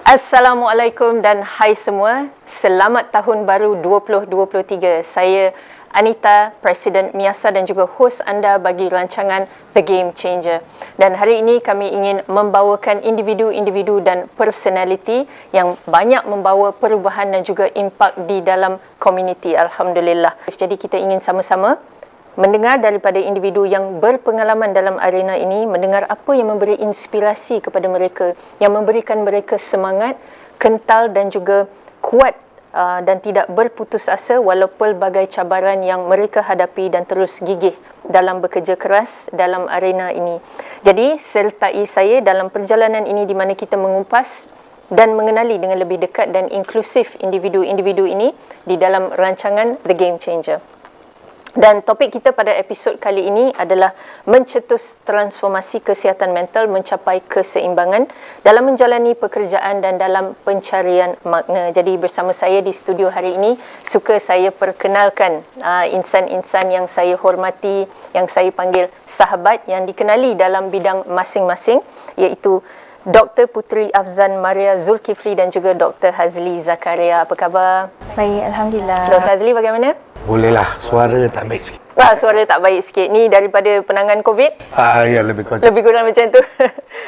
Assalamualaikum dan hai semua. Selamat tahun baru 2023. Saya Anita, Presiden MIASA dan juga hos anda bagi rancangan The Game Changer. Dan hari ini kami ingin membawakan individu-individu dan personality yang banyak membawa perubahan dan juga impak di dalam komuniti. Alhamdulillah. Jadi kita ingin sama-sama mendengar daripada individu yang berpengalaman dalam arena ini, mendengar apa yang memberi inspirasi kepada mereka, yang memberikan mereka semangat, kental dan juga kuat dan tidak berputus asa walaupun pelbagai cabaran yang mereka hadapi dan terus gigih dalam bekerja keras dalam arena ini. Jadi, sertai saya dalam perjalanan ini di mana kita mengupas dan mengenali dengan lebih dekat dan inklusif individu-individu ini di dalam rancangan The Game Changer. Dan topik kita pada episod kali ini adalah mencetus transformasi kesihatan mental mencapai keseimbangan dalam menjalani pekerjaan dan dalam pencarian makna. Jadi bersama saya di studio hari ini, suka saya perkenalkan insan-insan yang saya hormati, yang saya panggil sahabat, yang dikenali dalam bidang masing-masing, iaitu Dr. Puteri Afzan Maria Zulkifli dan juga Dr. Hazli Zakaria. Apa khabar? Baik, Alhamdulillah. Dr. Hazli bagaimana? Bolehlah, suara tak baik sikit. Wah, suara tak baik sikit. Ni daripada penangan COVID? Ya, lebih kurang. Lebih kurang macam tu.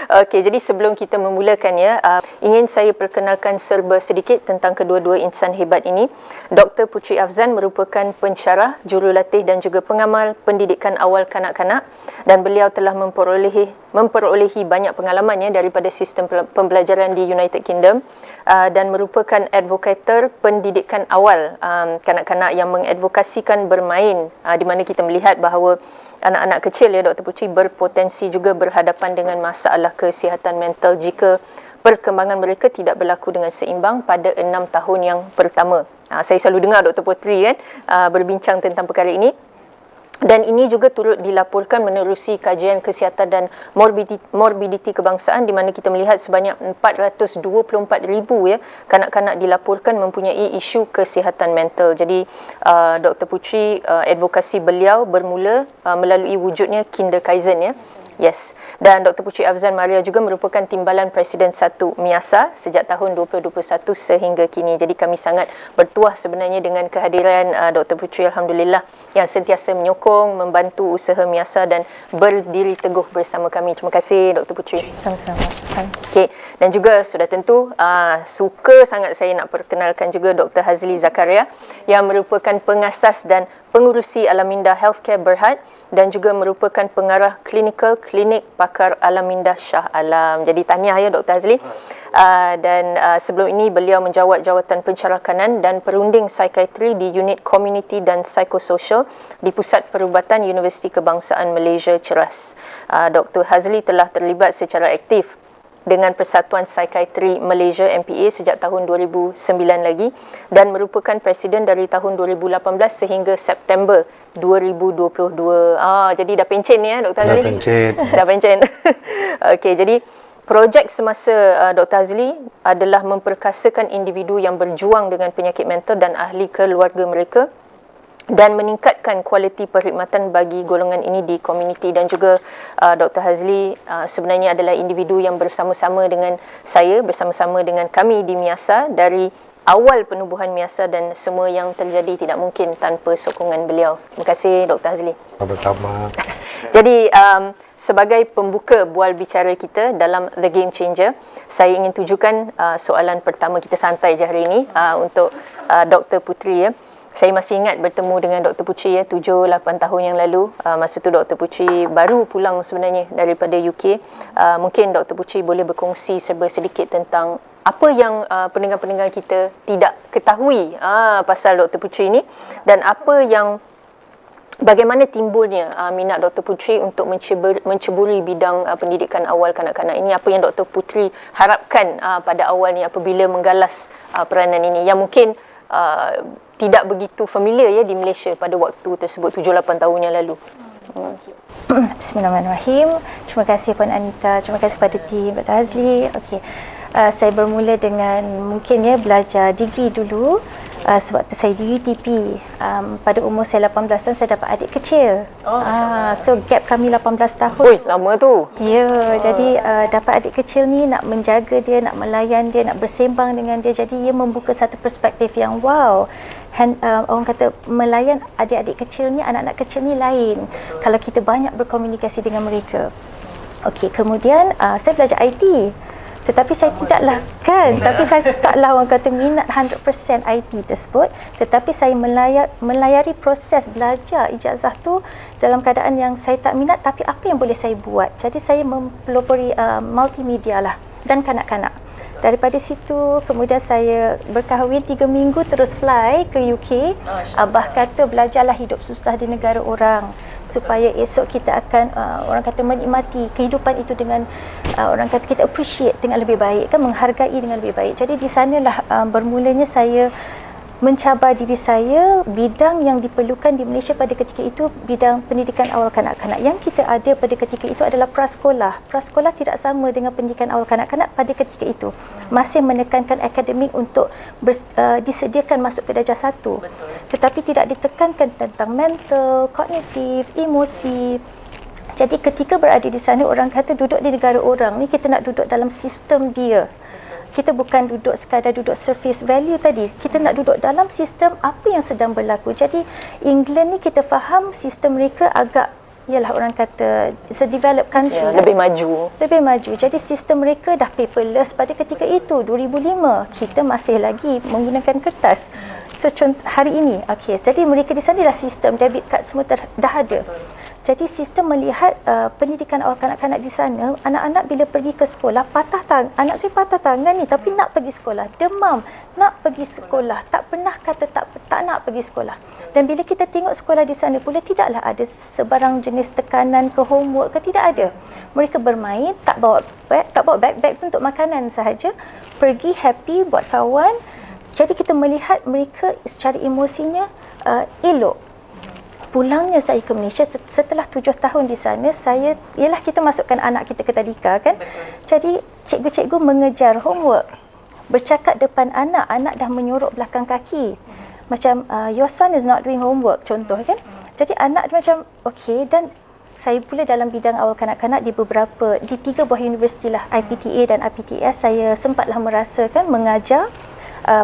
Okey, jadi sebelum kita memulakan ingin saya perkenalkan serba sedikit tentang kedua-dua insan hebat ini. Dr. Puteri Afzan merupakan pensyarah, jurulatih dan juga pengamal pendidikan awal kanak-kanak, dan beliau telah memperolehi banyak pengalaman daripada sistem pembelajaran di United Kingdom dan merupakan advokator pendidikan awal kanak-kanak yang mengadvokasikan bermain, di mana kita melihat bahawa anak-anak kecil Dr. Puteri berpotensi juga berhadapan dengan masalah kesihatan mental jika perkembangan mereka tidak berlaku dengan seimbang pada 6 tahun yang pertama. Saya selalu dengar Dr. Puteri berbincang tentang perkara ini. Dan ini juga turut dilaporkan menerusi kajian kesihatan dan morbiditi kebangsaan, di mana kita melihat sebanyak 424,000 kanak-kanak dilaporkan mempunyai isu kesihatan mental. Jadi Dr. Puteri, advokasi beliau bermula melalui wujudnya Kinderkaizen Yes. Dan Dr. Puteri Afzan Maria juga merupakan timbalan Presiden 1 MIASA sejak tahun 2021 sehingga kini. Jadi kami sangat bertuah sebenarnya dengan kehadiran Dr. Puteri, Alhamdulillah, yang sentiasa menyokong, membantu usaha MIASA dan berdiri teguh bersama kami. Terima kasih Dr. Puteri. Sama-sama. Okey, dan juga sudah tentu suka sangat saya nak perkenalkan juga Dr. Hazli Zakaria yang merupakan pengasas dan pengurusi Alaminda Healthcare Berhad dan juga merupakan pengarah klinikal klinik pakar Alaminda Shah Alam. Jadi tahniah Dr. Hazli. Dan sebelum ini beliau menjawat jawatan pencerakanan dan perunding psikiatri di unit community dan psikososial di Pusat Perubatan Universiti Kebangsaan Malaysia Ceras. Dr. Hazli telah terlibat secara aktif dengan Persatuan Psikiatri Malaysia MPA sejak tahun 2009 lagi dan merupakan presiden dari tahun 2018 sehingga September 2022. Jadi dah pencen Dr. Hazli? Dah pencen. Dah pencen. Okey, jadi projek semasa Dr. Hazli adalah memperkasakan individu yang berjuang dengan penyakit mental dan ahli keluarga mereka dan meningkatkan kualiti perkhidmatan bagi golongan ini di komuniti. Dan juga Dr. Hazli sebenarnya adalah individu yang bersama-sama dengan saya, bersama-sama dengan kami di MIASA dari awal penubuhan MIASA, dan semua yang terjadi tidak mungkin tanpa sokongan beliau. Terima kasih Dr. Hazli. Sama-sama. Jadi sebagai pembuka bual bicara kita dalam The Game Changer, saya ingin tujukan soalan pertama kita santai je hari ini untuk Dr. Puteri. Saya masih ingat bertemu dengan Dr. Puteri 7-8 tahun yang lalu. Masa tu Dr. Puteri baru pulang sebenarnya daripada UK. Mungkin Dr. Puteri boleh berkongsi serba sedikit tentang apa yang pendengar-pendengar kita tidak ketahui pasal Dr. Puteri ini, dan bagaimana timbulnya minat Dr. Puteri untuk menceburi bidang pendidikan awal kanak-kanak ini. Apa yang Dr. Puteri harapkan pada awal ni apabila menggalas peranan ini yang mungkin tidak begitu familiar di Malaysia pada waktu tersebut 7-8 tahun yang lalu. Bismillahirrahmanirrahim. Terima kasih Puan Anita, terima kasih kepada tim Dr. Hazli. Okey. Saya bermula dengan mungkin belajar degree dulu Sebab tu saya di UTP. Pada umur saya 18 tahun saya dapat adik kecil. So gap kami 18 tahun. Ui, lama tu. Ya, jadi dapat adik kecil ni, nak menjaga dia, nak melayan dia, nak bersembang dengan dia. Jadi ia membuka satu perspektif yang wow. Orang kata melayan adik-adik kecil ni, anak-anak kecil ni lain kalau kita banyak berkomunikasi dengan mereka. Okey, kemudian saya belajar IT. Tetapi saya tidaklah tapi saya taklah orang kata minat 100% IT tersebut, tetapi saya melayari proses belajar ijazah tu dalam keadaan yang saya tak minat, tapi apa yang boleh saya buat. Jadi saya mempelopori multimedia lah dan kanak-kanak. Daripada situ kemudian saya berkahwin 3 minggu terus fly ke UK. Abah kata belajarlah hidup susah di negara orang supaya esok kita akan orang kata menikmati kehidupan itu dengan orang kata kita appreciate dengan lebih baik, kan, menghargai dengan lebih baik. Jadi di sanalah bermulanya saya mencabar diri saya. Bidang yang diperlukan di Malaysia pada ketika itu bidang pendidikan awal kanak-kanak. Yang kita ada pada ketika itu adalah prasekolah. Prasekolah tidak sama dengan pendidikan awal kanak-kanak pada ketika itu. Masih menekankan akademik untuk disediakan masuk ke darjah 1. Tetapi tidak ditekankan tentang mental, kognitif, emosi. Jadi ketika berada di sana, orang kata duduk di negara orang ni, kita nak duduk dalam sistem dia. Kita bukan duduk sekadar duduk surface value tadi. Kita nak duduk dalam sistem apa yang sedang berlaku. Jadi England ni kita faham sistem mereka agak, ialah orang kata it's a developed country. Lebih maju. Lebih maju. Jadi sistem mereka dah paperless pada ketika itu, 2005. Kita masih lagi menggunakan kertas. So hari ini, okey. Jadi mereka di sana dah sistem debit card semua dah ada. Jadi sistem melihat pendidikan awal kanak-kanak di sana, anak-anak bila pergi ke sekolah patah tangan. Anak saya patah tangan ni tapi nak pergi sekolah, demam, nak pergi sekolah, tak pernah kata tak nak pergi sekolah. Dan bila kita tengok sekolah di sana pula, tidaklah ada sebarang jenis tekanan ke homework ke, tidak ada. Mereka bermain, tak bawa bag tu untuk makanan sahaja, pergi happy buat kawan. Jadi kita melihat mereka secara emosinya elok. Pulangnya saya ke Malaysia setelah 7 tahun di sana, ialah kita masukkan anak kita ke tadika, kan. Jadi cikgu-cikgu mengejar homework, bercakap depan anak dah menyorok belakang kaki. Macam your son is not doing homework, contoh, kan. Jadi anak macam okey. Dan saya pula dalam bidang awal kanak-kanak di 3 buah universiti lah, IPTA dan IPTS, saya sempatlah merasakan mengajar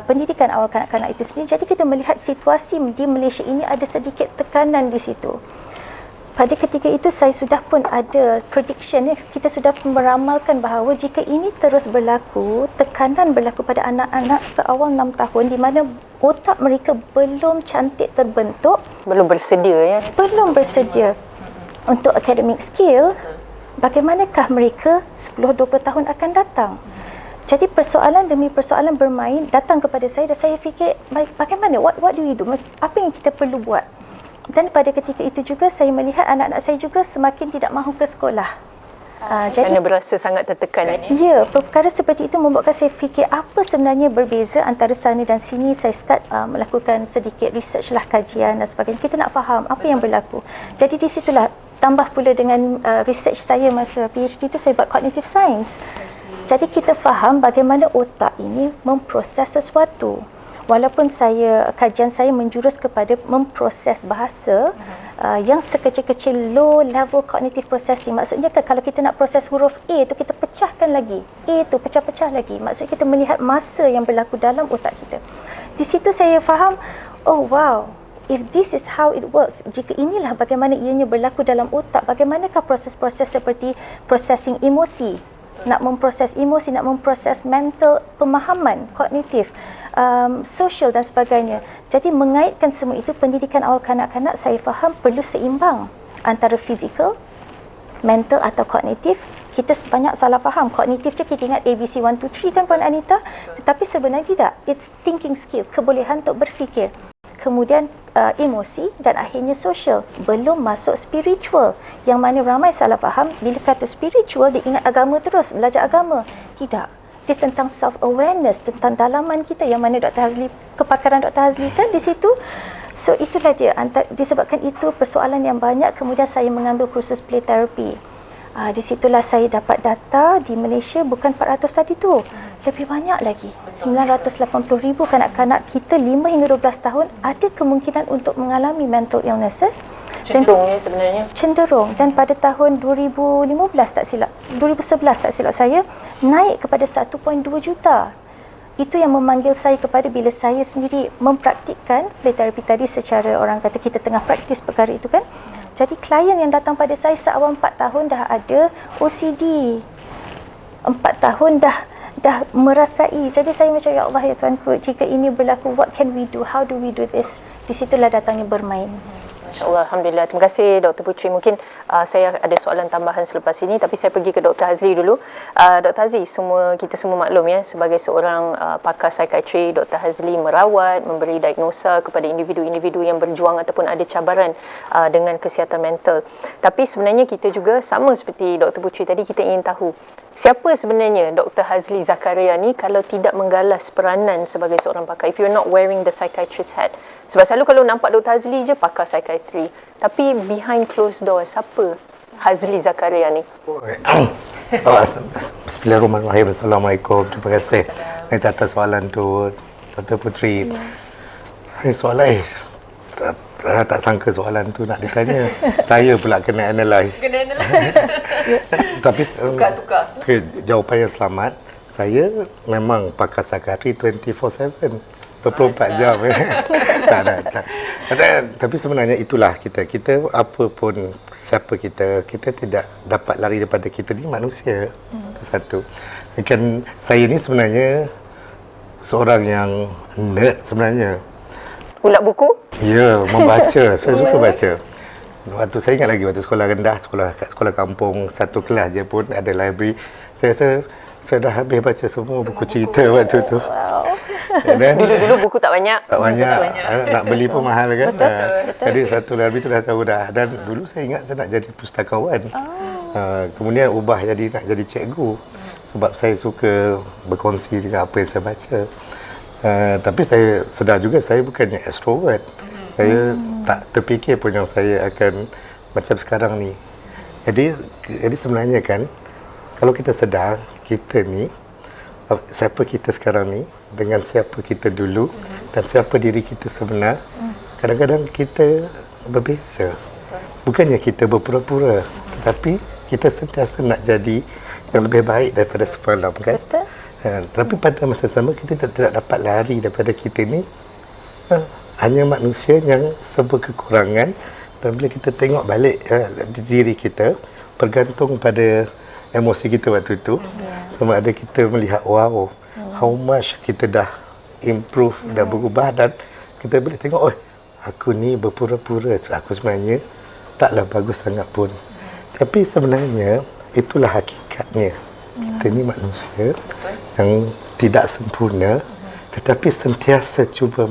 pendidikan awal kanak-kanak itu sendiri. Jadi kita melihat situasi di Malaysia ini ada sedikit tekanan di situ. Pada ketika itu saya sudah pun ada prediction, kita sudah meramalkan bahawa jika ini terus berlaku, tekanan berlaku pada anak-anak seawal 6 tahun di mana otak mereka belum cantik terbentuk, belum bersedia untuk academic skill, bagaimanakah mereka 10-20 tahun akan datang? Jadi persoalan demi persoalan bermain datang kepada saya dan saya fikir bagaimana, what do we do, apa yang kita perlu buat. Dan pada ketika itu juga saya melihat anak-anak saya juga semakin tidak mahu ke sekolah. Kerana berasa sangat tertekan. Ya, perkara seperti itu membuatkan saya fikir apa sebenarnya berbeza antara sana dan sini. Saya start melakukan sedikit research lah, kajian dan sebagainya. Kita nak faham apa yang berlaku. Jadi di situlah tambah pula dengan research saya masa PhD itu, saya buat cognitive science. Jadi kita faham bagaimana otak ini memproses sesuatu. Walaupun kajian saya menjurus kepada memproses bahasa yang sekecil-kecil low level cognitive processing. Maksudnya kalau kita nak proses huruf A tu, kita pecahkan lagi. A tu pecah-pecah lagi. Maksudnya kita melihat masa yang berlaku dalam otak kita. Di situ saya faham, oh wow, if this is how it works, jika inilah bagaimana ianya berlaku dalam otak, bagaimanakah proses-proses seperti processing emosi, nak memproses emosi, nak memproses mental, pemahaman, kognitif, social dan sebagainya. Jadi mengaitkan semua itu, pendidikan awal kanak-kanak saya faham perlu seimbang antara fizikal, mental atau kognitif. Kita banyak salah faham. Kognitif je kita ingat ABC 1, 2, 3 kan Puan Anita, tetapi sebenarnya tidak. It's thinking skill, kebolehan untuk berfikir. Kemudian emosi dan akhirnya social. Belum masuk spiritual, yang mana ramai salah faham bila kata spiritual dia ingat agama terus, belajar agama. Tidak. Dia tentang self awareness, tentang dalaman kita, yang mana Dr. Hazli, kepakaran Dr. Hazli kan di situ. So itulah dia. Disebabkan itu persoalan yang banyak, kemudian saya mengambil kursus play therapy. Di situlah saya dapat data di Malaysia bukan 400 tadi tu. Lebih banyak lagi. 980,000 kanak-kanak kita 5 hingga 12 tahun ada kemungkinan untuk mengalami mental illnesses. Cenderung ya sebenarnya. Cenderung. Dan pada tahun 2011 tak silap saya, naik kepada 1.2 juta. Itu yang memanggil saya kepada bila saya sendiri mempraktikkan play therapy tadi secara orang kata kita tengah praktis perkara itu kan. Jadi klien yang datang pada saya seawal 4 tahun dah ada OCD. 4 tahun dah merasai. Jadi saya macam, ya Allah ya Tuanku, jika ini berlaku, what can we do? How do we do this? Di situlah datangnya bermain. InsyaAllah, Alhamdulillah. Terima kasih Dr. Puteri. Mungkin saya ada soalan tambahan selepas ini, tapi saya pergi ke Dr. Hazli dulu. Dr. Hazli, kita semua maklum ya, sebagai seorang pakar psikiatri, Dr. Hazli merawat, memberi diagnosa kepada individu-individu yang berjuang ataupun ada cabaran dengan kesihatan mental. Tapi sebenarnya kita juga sama seperti Dr. Puteri tadi, kita ingin tahu siapa sebenarnya Dr. Hazli Zakaria ni kalau tidak menggalas peranan sebagai seorang pakar, if you're not wearing the psychiatrist hat. Sebab selalu kalau nampak Dr. Hazli je pakar psikiatri, tapi behind closed door siapa Hazli Zakaria ni? Bismillahirrahmanirrahim. Assalamualaikum. Terima kasih atas soalan tu, Dr. Puteri. Soalan tak sangka soalan tu nak ditanya. Saya pula kena analyse. Tapi Tukar-tukar. Jawapan yang selamat, saya memang pakar psikiatri 24/7. 24 jam. Tak. Tapi sebenarnya itulah kita apa pun siapa kita tidak dapat lari daripada kita ni manusia. Itu satu. Kan saya ni sebenarnya seorang yang nerd sebenarnya. Ulat buku? Ya, membaca. Saya suka baca. Waktu saya ingat lagi waktu sekolah rendah, sekolah kampung, satu kelas je pun ada library. Saya dah habis baca semua buku cerita waktu tu. Dulu-dulu buku tak banyak. Tak banyak. Nak beli pun mahal kan. Betul. Jadi satu library tu dah tahu dah. Dan dulu saya ingat saya nak jadi pustakawan. Kemudian ubah nak jadi cikgu. Sebab saya suka berkongsi dengan apa yang saya baca. Tapi saya sedar juga saya bukannya extrovert. Saya tak terfikir pun yang saya akan macam sekarang ni. Jadi sebenarnya kan, kalau kita sedar kita ni, siapa kita sekarang ni dengan siapa kita dulu dan siapa diri kita sebenar, kadang-kadang kita berbeza. Bukannya kita berpura-pura, tetapi kita sentiasa nak jadi yang lebih baik daripada semalam kan. Betul. Tapi pada masa sama kita tidak dapat lari daripada kita ni. Hanya manusia yang serba kekurangan, dan bila kita tengok balik diri kita, bergantung pada emosi kita waktu itu. Sama ada kita melihat wow, how much kita dah improve, dah berubah, dan kita boleh tengok, aku ni berpura-pura, aku sebenarnya taklah bagus sangat pun. Tapi sebenarnya itulah hakikatnya. Kita ni manusia yang tidak sempurna, tetapi sentiasa cuba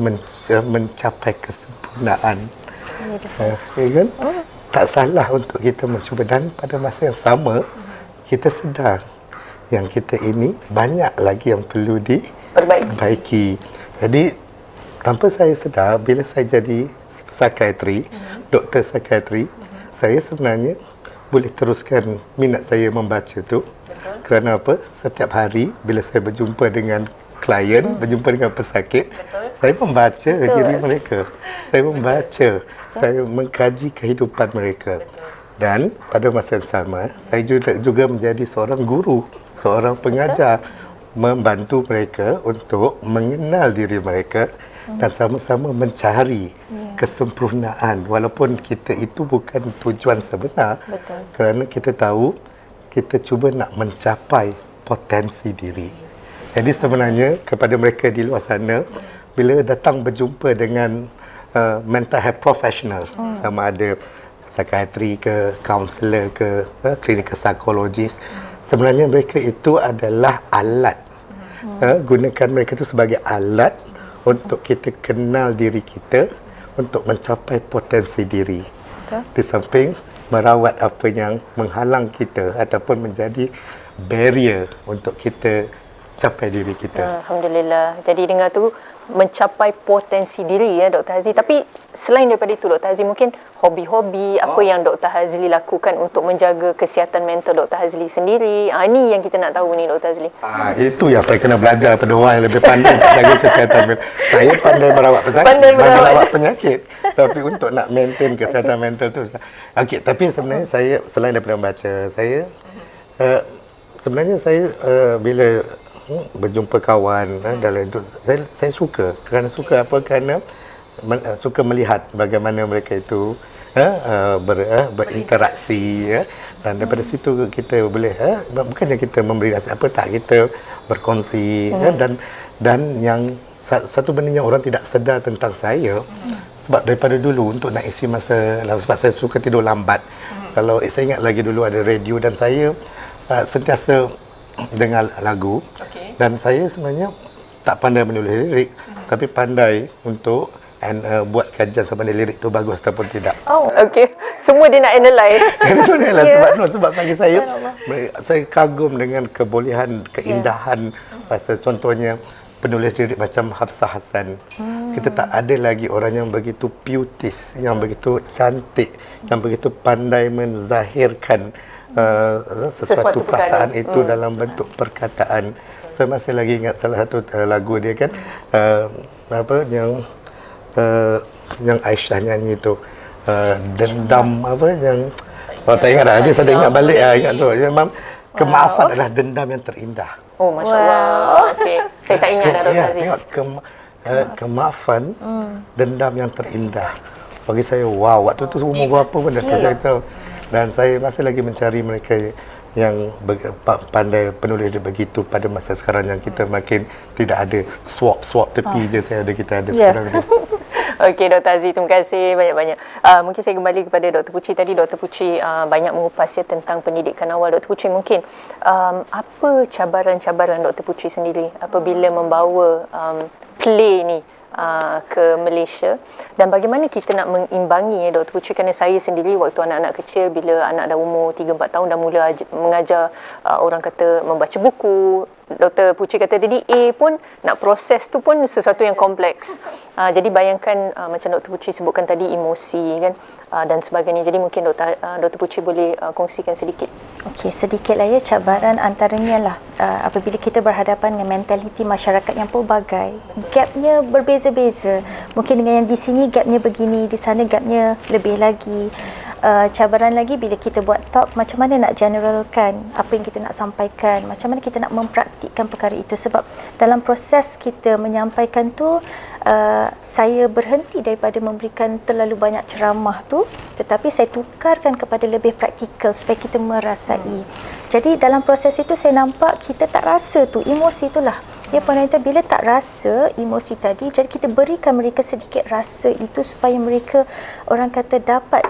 mencapai kesempurnaan. Ya kan? Tak salah untuk kita mencuba, dan pada masa yang sama kita sedar yang kita ini banyak lagi yang perlu diperbaiki. Jadi tanpa saya sedar, bila saya jadi psikiatri, doktor psikiatri, saya sebenarnya boleh teruskan minat saya membaca tu. Kerana apa? Setiap hari bila saya berjumpa dengan klien, berjumpa dengan pesakit, saya membaca diri mereka. Saya membaca, saya mengkaji kehidupan mereka. Dan pada masa yang sama, saya juga menjadi seorang guru, seorang pengajar, membantu mereka untuk mengenal diri mereka dan sama-sama mencari kesempurnaan. Walaupun kita itu bukan tujuan sebenar, kerana kita tahu kita cuba nak mencapai potensi diri. Jadi sebenarnya kepada mereka di luar sana, bila datang berjumpa dengan mental health professional, sama ada psikiatri ke, kaunselor ke, clinical psychologist, sebenarnya mereka itu adalah alat. Gunakan mereka itu sebagai alat untuk kita kenal diri kita, untuk mencapai potensi diri. Di samping merawat apa yang menghalang kita ataupun menjadi barrier untuk kita capai diri kita. Alhamdulillah. Jadi dengar tu, mencapai potensi diri ya Dr. Hazli. Tapi selain daripada itu Dr. Hazli, mungkin hobi-hobi apa yang Dr. Hazli lakukan untuk menjaga kesihatan mental Dr. Hazli sendiri. Ini yang kita nak tahu ni Dr. Hazli. Itu yang saya kena belajar pada orang yang lebih pandai untuk jaga kesihatan mental. Saya pandai merawat merawat penyakit. Tapi untuk nak maintain kesihatan mental tu okey, tapi sebenarnya saya selain daripada membaca, saya sebenarnya saya bila berjumpa kawan dalam hidup, saya suka. Kerana suka apa? Kerana suka melihat bagaimana mereka itu berinteraksi dan daripada situ kita boleh bukannya kita memberi nasihat, apa tak, kita berkongsi dan yang satu benda yang orang tidak sedar tentang saya, sebab daripada dulu untuk nak isi masa, sebab saya suka tidur lambat. Kalau saya ingat lagi dulu ada radio dan saya sentiasa dengar lagu, dan saya sebenarnya tak pandai menulis lirik, tapi pandai untuk buat kajian sama ada lirik tu bagus ataupun tidak. Okey. Semua dia nak analyse. Sebab bagi saya kagum dengan kebolehan, keindahan bahasa. Contohnya penulis lirik macam Hafsah Hassan. Kita tak ada lagi orang yang begitu puitis, yang begitu cantik, yang begitu pandai menzahirkan sesuatu perasaan itu dalam bentuk perkataan. Saya masih lagi ingat salah satu lagu dia kan, yang Aisyah nyanyi tu, dendam apa yang tak ingat dah. Nanti saya ingat balik ingat tu. Memang kemaafan adalah dendam yang terindah. Oh, masya-Allah. Okey. Saya tak ingat dah Dr. Hazli. Tengok kemaafan, dendam yang terindah. Bagi saya wow, waktu tu umur berapa pun dah saya tahu. Dan saya masih lagi mencari mereka yang pandai penulis dia begitu pada masa sekarang yang kita makin tidak ada swap tepi je kita ada sekarang ni. Okey Dr. Hazli, terima kasih banyak-banyak. Mungkin saya kembali kepada Dr. Puchi tadi. Dr. Puchi banyak mengupas tentang pendidikan awal. Dr. Puchi, mungkin apa cabaran-cabaran Dr. Puchi sendiri apabila membawa play ni ke Malaysia, dan bagaimana kita nak mengimbangi Dr. Puchi, kerana saya sendiri waktu anak-anak kecil, bila anak dah umur 3-4 tahun dah mula mengajar orang kata membaca buku. Dr. Puchi kata tadi A pun nak proses tu pun sesuatu yang kompleks. Jadi bayangkan macam Dr. Puchi sebutkan tadi, emosi kan dan sebagainya. Jadi mungkin Dr. Puchi boleh kongsikan sedikit. Okey, sedikit lah cabaran antaranya lah apabila kita berhadapan dengan mentaliti masyarakat yang pelbagai. Gapnya berbeza-beza. Mungkin dengan yang di sini gapnya begini, di sana gapnya lebih lagi. Cabaran lagi bila kita buat talk, macam mana nak generalkan apa yang kita nak sampaikan, macam mana kita nak mempraktikkan perkara itu. Sebab dalam proses kita menyampaikan tu, saya berhenti daripada memberikan terlalu banyak ceramah tu, tetapi saya tukarkan kepada lebih praktikal supaya kita merasai. Jadi dalam proses itu saya nampak kita tak rasa tu emosi itulah. Ya, penonton bila tak rasa emosi tadi, jadi kita berikan mereka sedikit rasa itu supaya mereka, orang kata, dapat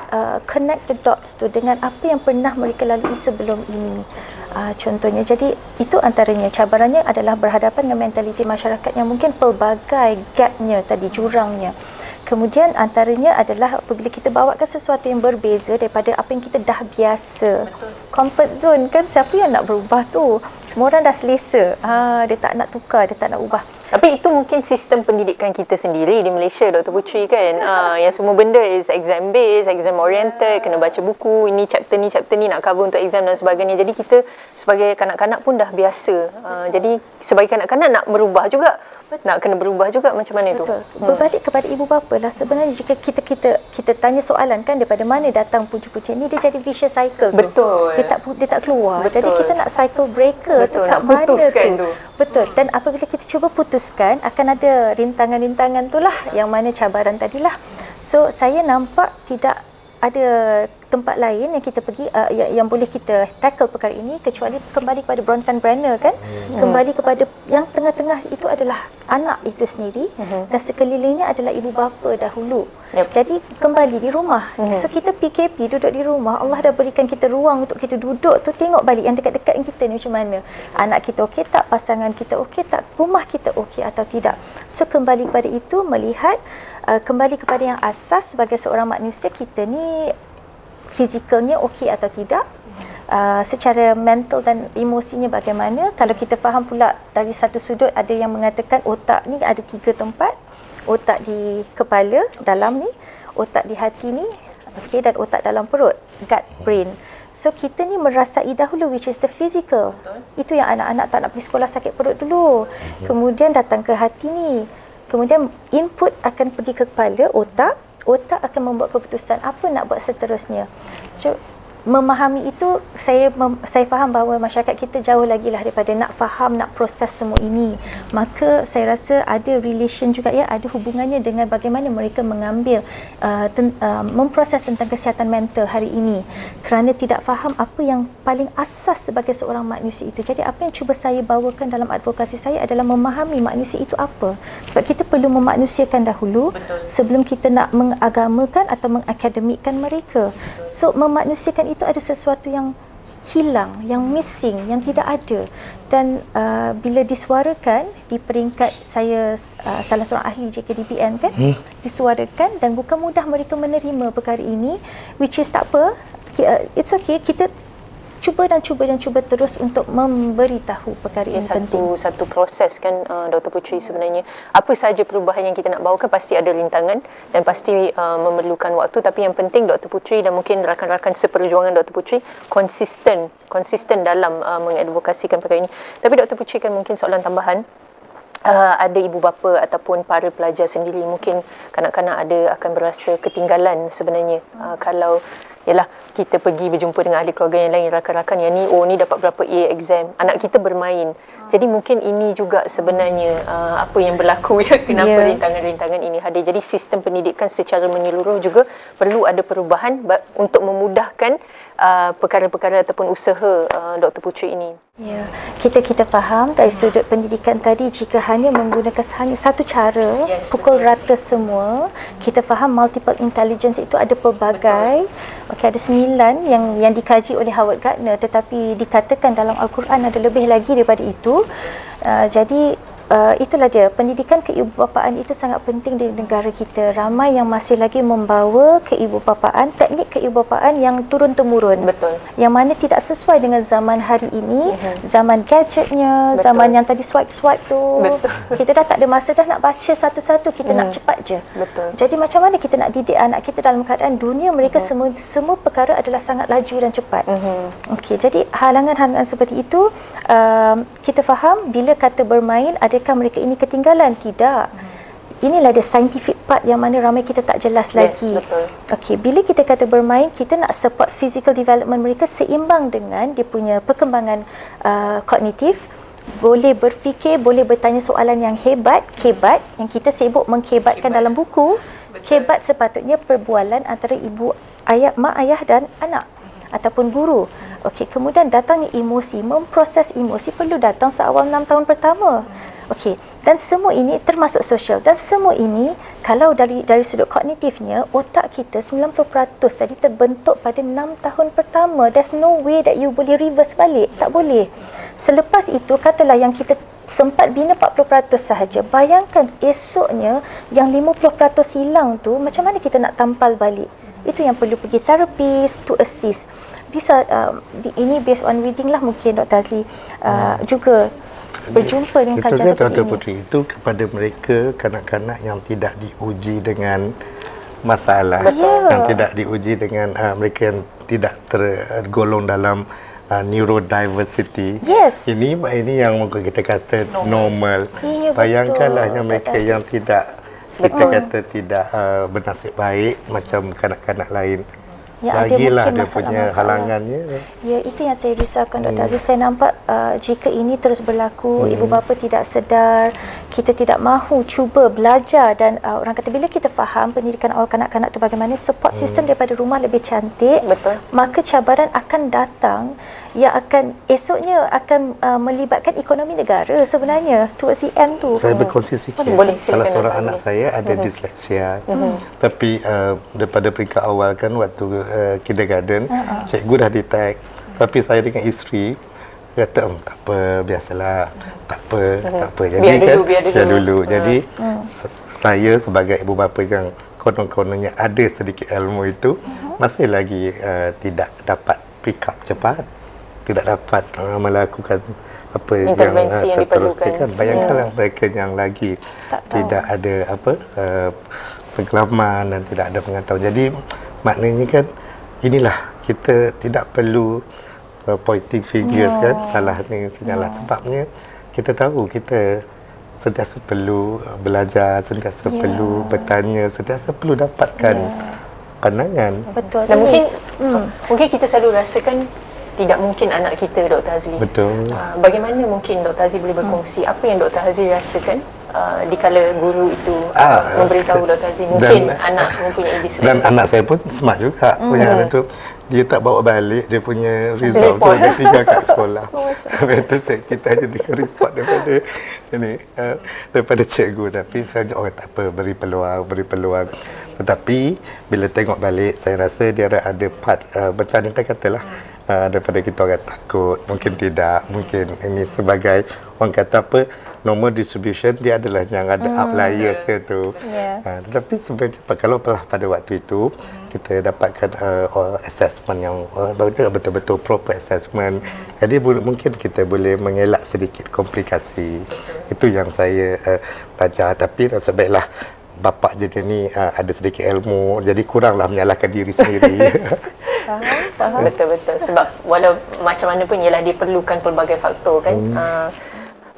connect the dots tu dengan apa yang pernah mereka lalui sebelum ini. Contohnya, jadi itu antaranya cabarannya adalah berhadapan dengan mentaliti masyarakat yang mungkin pelbagai gapnya tadi, jurangnya. Kemudian antaranya adalah apabila kita bawakan sesuatu yang berbeza daripada apa yang kita dah biasa. Betul. Comfort zone kan, siapa yang nak berubah tu? Semua orang dah selesa. Dia tak nak tukar, dia tak nak ubah. Tapi itu mungkin sistem pendidikan kita sendiri di Malaysia, Dr. Putri kan. Yang semua benda is exam based, exam oriented, kena baca buku, ini chapter ni nak cover untuk exam dan sebagainya. Jadi kita sebagai kanak-kanak pun dah biasa. Jadi sebagai kanak-kanak nak merubah juga. Nak kena berubah juga, macam mana tu? Berbalik kepada ibu bapa lah. Sebenarnya jika kita tanya soalan kan, daripada mana datang punca-punca ni, dia jadi vicious cycle tu. Betul. Dia tak keluar. Betul. Jadi kita nak cycle breaker. Betul. Tu kat mana tu? Betul. Dan apabila kita cuba putuskan, akan ada rintangan-rintangan tu lah, yang mana cabaran tadilah. So saya nampak tidak ada tempat lain yang kita pergi yang boleh kita tackle perkara ini kecuali kembali kepada Bronfenbrenner kan. Kembali kepada yang tengah-tengah itu adalah anak itu sendiri dan sekelilingnya adalah ibu bapa dahulu. Jadi kembali di rumah. So kita PKP, duduk di rumah, Allah dah berikan kita ruang untuk kita duduk tu, tengok balik yang dekat-dekat kita ni macam mana. Anak kita okey tak, pasangan kita okey tak, rumah kita okey atau tidak. So kembali kepada itu, melihat kembali kepada yang asas sebagai seorang manusia, kita ni fizikalnya okey atau tidak, secara mental dan emosinya bagaimana. Kalau kita faham pula dari satu sudut, ada yang mengatakan otak ni ada 3 tempat. Otak di kepala dalam ni, otak di hati ni, okey, dan otak dalam perut, gut brain. So kita ni merasai dahulu, which is the physical. Betul. Itu yang anak-anak tak nak pergi sekolah sakit perut dulu. Kemudian datang ke hati ni. Kemudian input akan pergi ke kepala, otak. Otak akan membuat keputusan apa nak buat seterusnya. So, memahami itu, saya faham bahawa masyarakat kita jauh lagi lah daripada nak faham, nak proses semua ini. Maka saya rasa ada relation juga, ya, ada hubungannya dengan bagaimana mereka mengambil memproses tentang kesihatan mental hari ini, kerana tidak faham apa yang paling asas sebagai seorang manusia itu. Jadi apa yang cuba saya bawakan dalam advokasi saya adalah memahami manusia itu apa, sebab kita perlu memanusiakan dahulu. Betul. Sebelum kita nak mengagamakan atau mengakademikkan mereka. So memanusiakan itu ada sesuatu yang hilang, yang missing, yang tidak ada. Dan bila disuarakan di peringkat saya salah seorang ahli JKDBN kan, disuarakan dan bukan mudah mereka menerima perkara ini, which is tak apa, it's okay, kita cuba terus untuk memberitahu perkara ini penting. Satu proses kan, Dr. Puteri, sebenarnya apa sahaja perubahan yang kita nak bawakan pasti ada rintangan dan pasti memerlukan waktu, tapi yang penting Dr. Puteri dan mungkin rakan-rakan seperjuangan Dr. Puteri konsisten dalam mengadvokasikan perkara ini. Tapi Dr. Puteri kan mungkin soalan tambahan, ada ibu bapa ataupun para pelajar sendiri, mungkin kanak-kanak ada akan berasa ketinggalan sebenarnya kalau yalah kita pergi berjumpa dengan ahli keluarga yang lain, rakan-rakan yang ni, oh ni dapat berapa A exam, anak kita bermain. Jadi mungkin ini juga sebenarnya apa yang berlaku, ya, kenapa rintangan-rintangan ini hadir. Jadi sistem pendidikan secara menyeluruh juga perlu ada perubahan untuk memudahkan perkara-perkara ataupun usaha Dr. Puteri ini. Ya, kita faham dari sudut pendidikan tadi, jika hanya menggunakan hanya satu cara, pukul rata semua, kita faham multiple intelligence itu ada pelbagai. Okey, ada 9 yang dikaji oleh Howard Gardner, tetapi dikatakan dalam Al-Quran ada lebih lagi daripada itu. Jadi itulah dia, pendidikan keibubapaan itu sangat penting di negara kita. Ramai yang masih lagi membawa keibubapaan, teknik keibubapaan yang turun-temurun. Betul. Yang mana tidak sesuai dengan zaman hari ini, zaman gadgetnya, zaman yang tadi swipe-swipe tu. Betul. Kita dah tak ada masa dah nak baca satu-satu, kita nak cepat je. Betul. Jadi macam mana kita nak didik anak kita dalam keadaan dunia mereka semua perkara adalah sangat laju dan cepat. Okey, jadi halangan-halangan seperti itu kita faham. Bila kata bermain, adakah mereka ini ketinggalan? Tidak. Inilah the scientific part yang mana ramai kita tak jelas lagi. Betul. Okey, bila kita kata bermain, kita nak support physical development mereka seimbang dengan dia punya perkembangan kognitif. Boleh berfikir, boleh bertanya soalan yang hebat, kebat, yang kita sibuk mengkebatkan dalam buku. Kebat sepatutnya perbualan antara ibu, ayah, mak ayah dan anak ataupun guru. Okey, kemudian datangnya emosi, memproses emosi perlu datang seawal 6 tahun pertama. Okey, dan semua ini termasuk sosial, dan semua ini kalau dari sudut kognitifnya, otak kita 90% tadi terbentuk pada 6 tahun pertama. There's no way that you boleh reverse balik, tak boleh. Selepas itu, katalah yang kita sempat bina 40% sahaja, bayangkan esoknya yang 50% hilang tu, macam mana kita nak tampal balik? Itu yang perlu pergi therapist to assist. Ini based on reading lah mungkin Dr. Azli juga berjumpa dengan kajian seperti Dr. Puteri, itu kepada mereka kanak-kanak yang tidak diuji dengan masalah, yang tidak diuji dengan mereka yang tidak tergolong dalam neurodiversity. Ini yang mungkin kita kata normal. Bayangkanlah yang mereka yang tidak, kita kata tidak bernasib baik macam kanak-kanak lain. Lagilah dia punya halangannya. Ya, itu yang saya risaukan Dr. Aziz. Saya nampak jika ini terus berlaku, ibu bapa tidak sedar, kita tidak mahu cuba belajar, dan orang kata bila kita faham pendidikan awal kanak-kanak tu bagaimana, support sistem daripada rumah lebih cantik. Betul. Maka cabaran akan datang yang akan esoknya akan melibatkan ekonomi negara sebenarnya towards the end tu. Saya berkongsi sikit. Salah seorang anak saya ada disleksia. Tapi daripada peringkat awal kan, waktu kindergarten, cikgu dah detect. Tapi saya dengan isteri kata tak apa, biasalah, tak apa. Jadi biar dulu. Jadi saya sebagai ibu bapa yang konon-kononnya ada sedikit ilmu itu, masih lagi tidak dapat pick up cepat, tidak dapat melakukan apa yang Intervensi yang seterusnya diperlukan. kan. Bayangkanlah mereka yang lagi tidak ada pengalaman dan tidak ada pengetahuan. Jadi maknanya kan inilah kita tidak perlu pointing fingers kan, salah ni salah. Sebabnya kita tahu kita sentiasa perlu belajar, sentiasa perlu bertanya, sentiasa perlu dapatkan pandangan. Betul. Dan mungkin kita selalu rasakan tidak mungkin anak kita, Dr. Hazli. Betul. Bagaimana mungkin Dr. Hazli boleh berkongsi apa yang Dr. Hazli rasakan dikala guru itu memberitahu Dr. Hazli mungkin anak mempunyai disleksi. Dan anak saya pun smart juga. Punya anak tu dia tak bawa balik dia punya result tu, dia tinggal kat sekolah. Lepas tu kita hanya dengar report daripada cikgu. Tapi sebenarnya orang tak apa, beri peluang. Tetapi bila tengok balik, saya rasa dia ada part macam yang saya katalah, daripada kita orang takut, mungkin tidak, mungkin ini sebagai orang kata apa, normal distribution dia adalah yang ada outliers tu. Tetapi sebenarnya kalau pada waktu itu kita dapatkan assessment yang betul-betul proper assessment, jadi mungkin kita boleh mengelak sedikit komplikasi. Itu yang saya belajar. Tapi rasa baiklah bapa jadi ni ada sedikit ilmu, jadi kuranglah menyalahkan diri sendiri. Faham. Betul-betul. Sebab walau macam mana pun ialah diperlukan pelbagai faktor kan.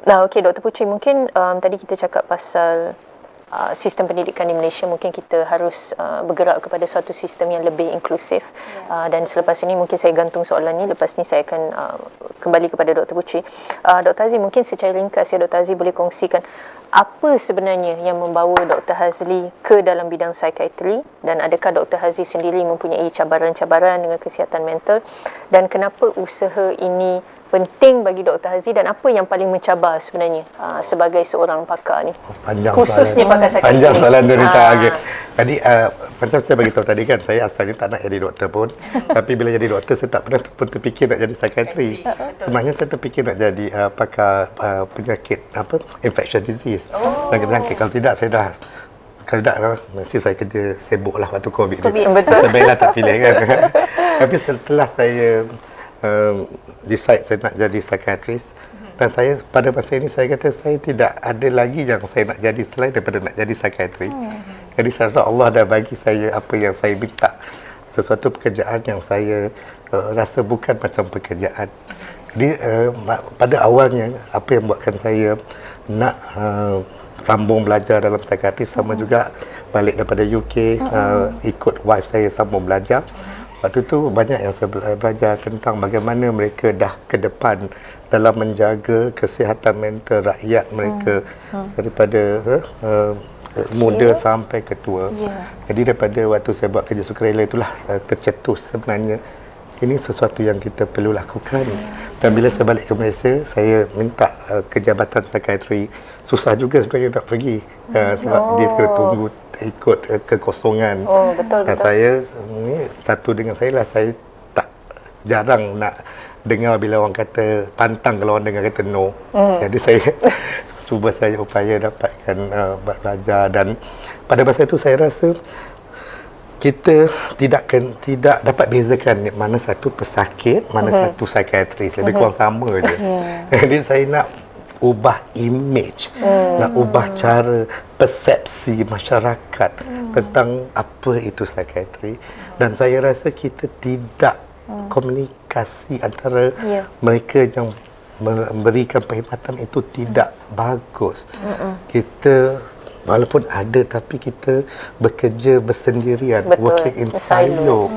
Nah, okey Dr. Puteri, mungkin tadi kita cakap pasal sistem pendidikan di Malaysia, mungkin kita harus bergerak kepada suatu sistem yang lebih inklusif. Dan selepas ini mungkin saya gantung soalan ni, lepas ni saya akan kembali kepada Dr. Puteri. Dr. Hazli, mungkin secara ringkas ya Dr. Hazli boleh kongsikan apa sebenarnya yang membawa Dr. Hazli ke dalam bidang psikiatri, dan adakah Dr. Hazli sendiri mempunyai cabaran-cabaran dengan kesihatan mental, dan kenapa usaha ini penting bagi Dr. Hazli, dan apa yang paling mencabar sebenarnya sebagai seorang pakar ni? Panjang khususnya soalan. pakar psikiatri. Panjang soalan tu Rita. Jadi macam saya bagi tahu tadi kan, saya asalnya tak nak jadi doktor pun. Tapi bila jadi doktor, saya tak pernah pun terfikir nak jadi psikiatri. Sebenarnya saya terfikir nak jadi pakar penyakit infection disease. Dan penyakit, kalau tidak saya dah, kalau tidak mesti saya kerja sibuk lah waktu COVID ni. Betul. Sebaiklah tak pilih kan. Tapi setelah saya decide saya nak jadi psikiatris, dan saya pada masa ini saya kata saya tidak ada lagi yang saya nak jadi selain daripada nak jadi psikiatri. Jadi saya rasa Allah dah bagi saya apa yang saya minta, sesuatu pekerjaan yang saya rasa bukan macam pekerjaan. Jadi pada awalnya apa yang buatkan saya nak sambung belajar dalam psikiatri, sama juga balik daripada UK, ikut wife saya sambung belajar. Waktu tu banyak yang saya belajar tentang bagaimana mereka dah ke depan dalam menjaga kesihatan mental rakyat mereka daripada muda sampai ke tua. Jadi daripada waktu saya buat kerja sukarela itulah tercetus sebenarnya ini sesuatu yang kita perlu lakukan. Dan bila saya balik ke Malaysia, saya minta ke Jabatan Psikiatri. Susah juga sebenarnya nak pergi sebab dia kena tunggu ikut kekosongan. Betul. Dan saya ni satu dengan saya lah, saya tak jarang nak dengar bila orang kata pantang kalau orang dengar kata no. Jadi saya cuba saya upaya dapatkan belajar, dan pada masa itu saya rasa kita tidak dapat bezakan mana satu pesakit, mana satu psikiatris, lebih kurang sama je. Jadi saya nak ubah image, nak ubah cara persepsi masyarakat tentang apa itu psikiatri, dan saya rasa kita tidak komunikasi antara mereka yang memberikan perkhidmatan itu tidak bagus. Kita walaupun ada, tapi kita bekerja bersendirian. Betul. Working in silo.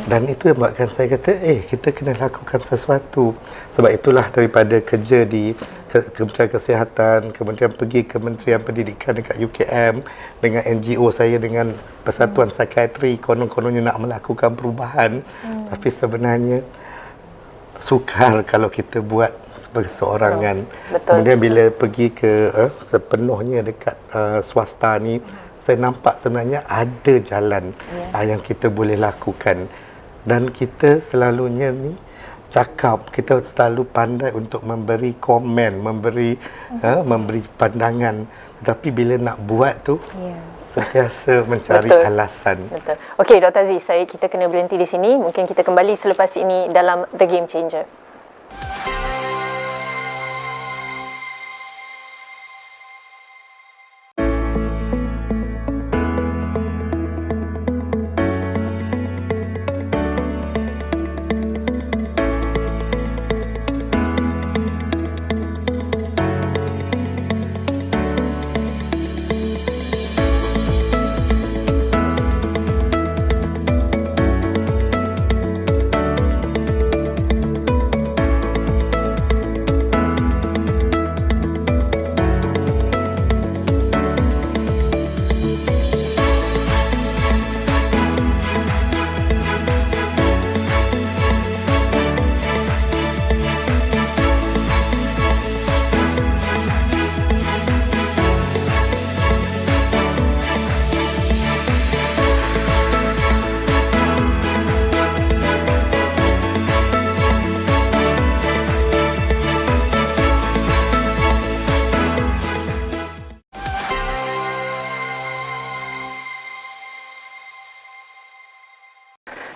Dan itu yang buatkan saya kata, kita kena lakukan sesuatu. Sebab itulah daripada kerja di Kementerian Kesihatan, kemudian pergi Kementerian Pendidikan dekat UKM, dengan NGO saya, dengan Persatuan Psikiatri, konon-kononnya nak melakukan perubahan. Tapi sebenarnya sukar kalau kita buat sebagai seorangan. Kemudian bila pergi ke sepenuhnya dekat swasta ni, saya nampak sebenarnya ada jalan yang kita boleh lakukan. Dan kita selalunya ni cakap, kita selalu pandai untuk memberi komen, memberi pandangan. Tetapi bila nak buat tu, sentiasa mencari alasan. Betul. Okey, Dr. Aziz, kita kena berhenti di sini. Mungkin kita kembali selepas ini dalam The Game Changer.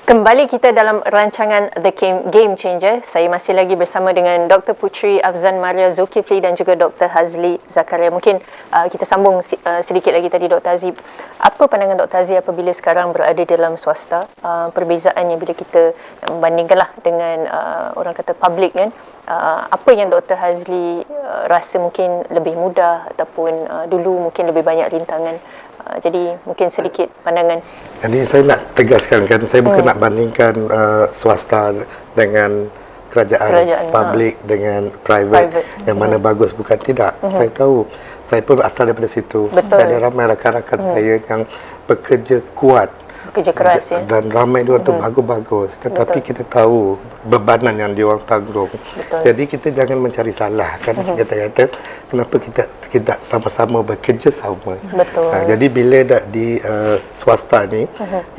Kembali kita dalam rancangan The Game Changer. Saya masih lagi bersama dengan Dr. Puteri Afzan Maria Zulkifli dan juga Dr. Hazli Zakaria. Mungkin kita sambung sedikit lagi tadi, Dr. Aziz. Apa pandangan Dr. Aziz apabila sekarang berada dalam swasta? Perbezaannya bila kita membandingkanlah dengan orang kata public kan? Apa yang Dr. Hazli rasa mungkin lebih mudah ataupun dulu mungkin lebih banyak rintangan? Jadi mungkin sedikit pandangan. Jadi saya nak tegaskan kan, saya bukan nak bandingkan swasta dengan kerajaan public dengan private. Yang mana bagus, bukan tidak. Saya tahu, saya pun asal daripada situ. Betul. Saya ada ramai rakan-rakan saya yang bekerja kuat, bekerja keras ya. Dan ramai diorang tu bagus-bagus. Tetapi kita tahu bebanan yang diorang tanggung. Betul. Jadi kita jangan mencari salah kan. Kata-kata kenapa kita sama-sama bekerja sama. Betul. Jadi bila di swasta ni,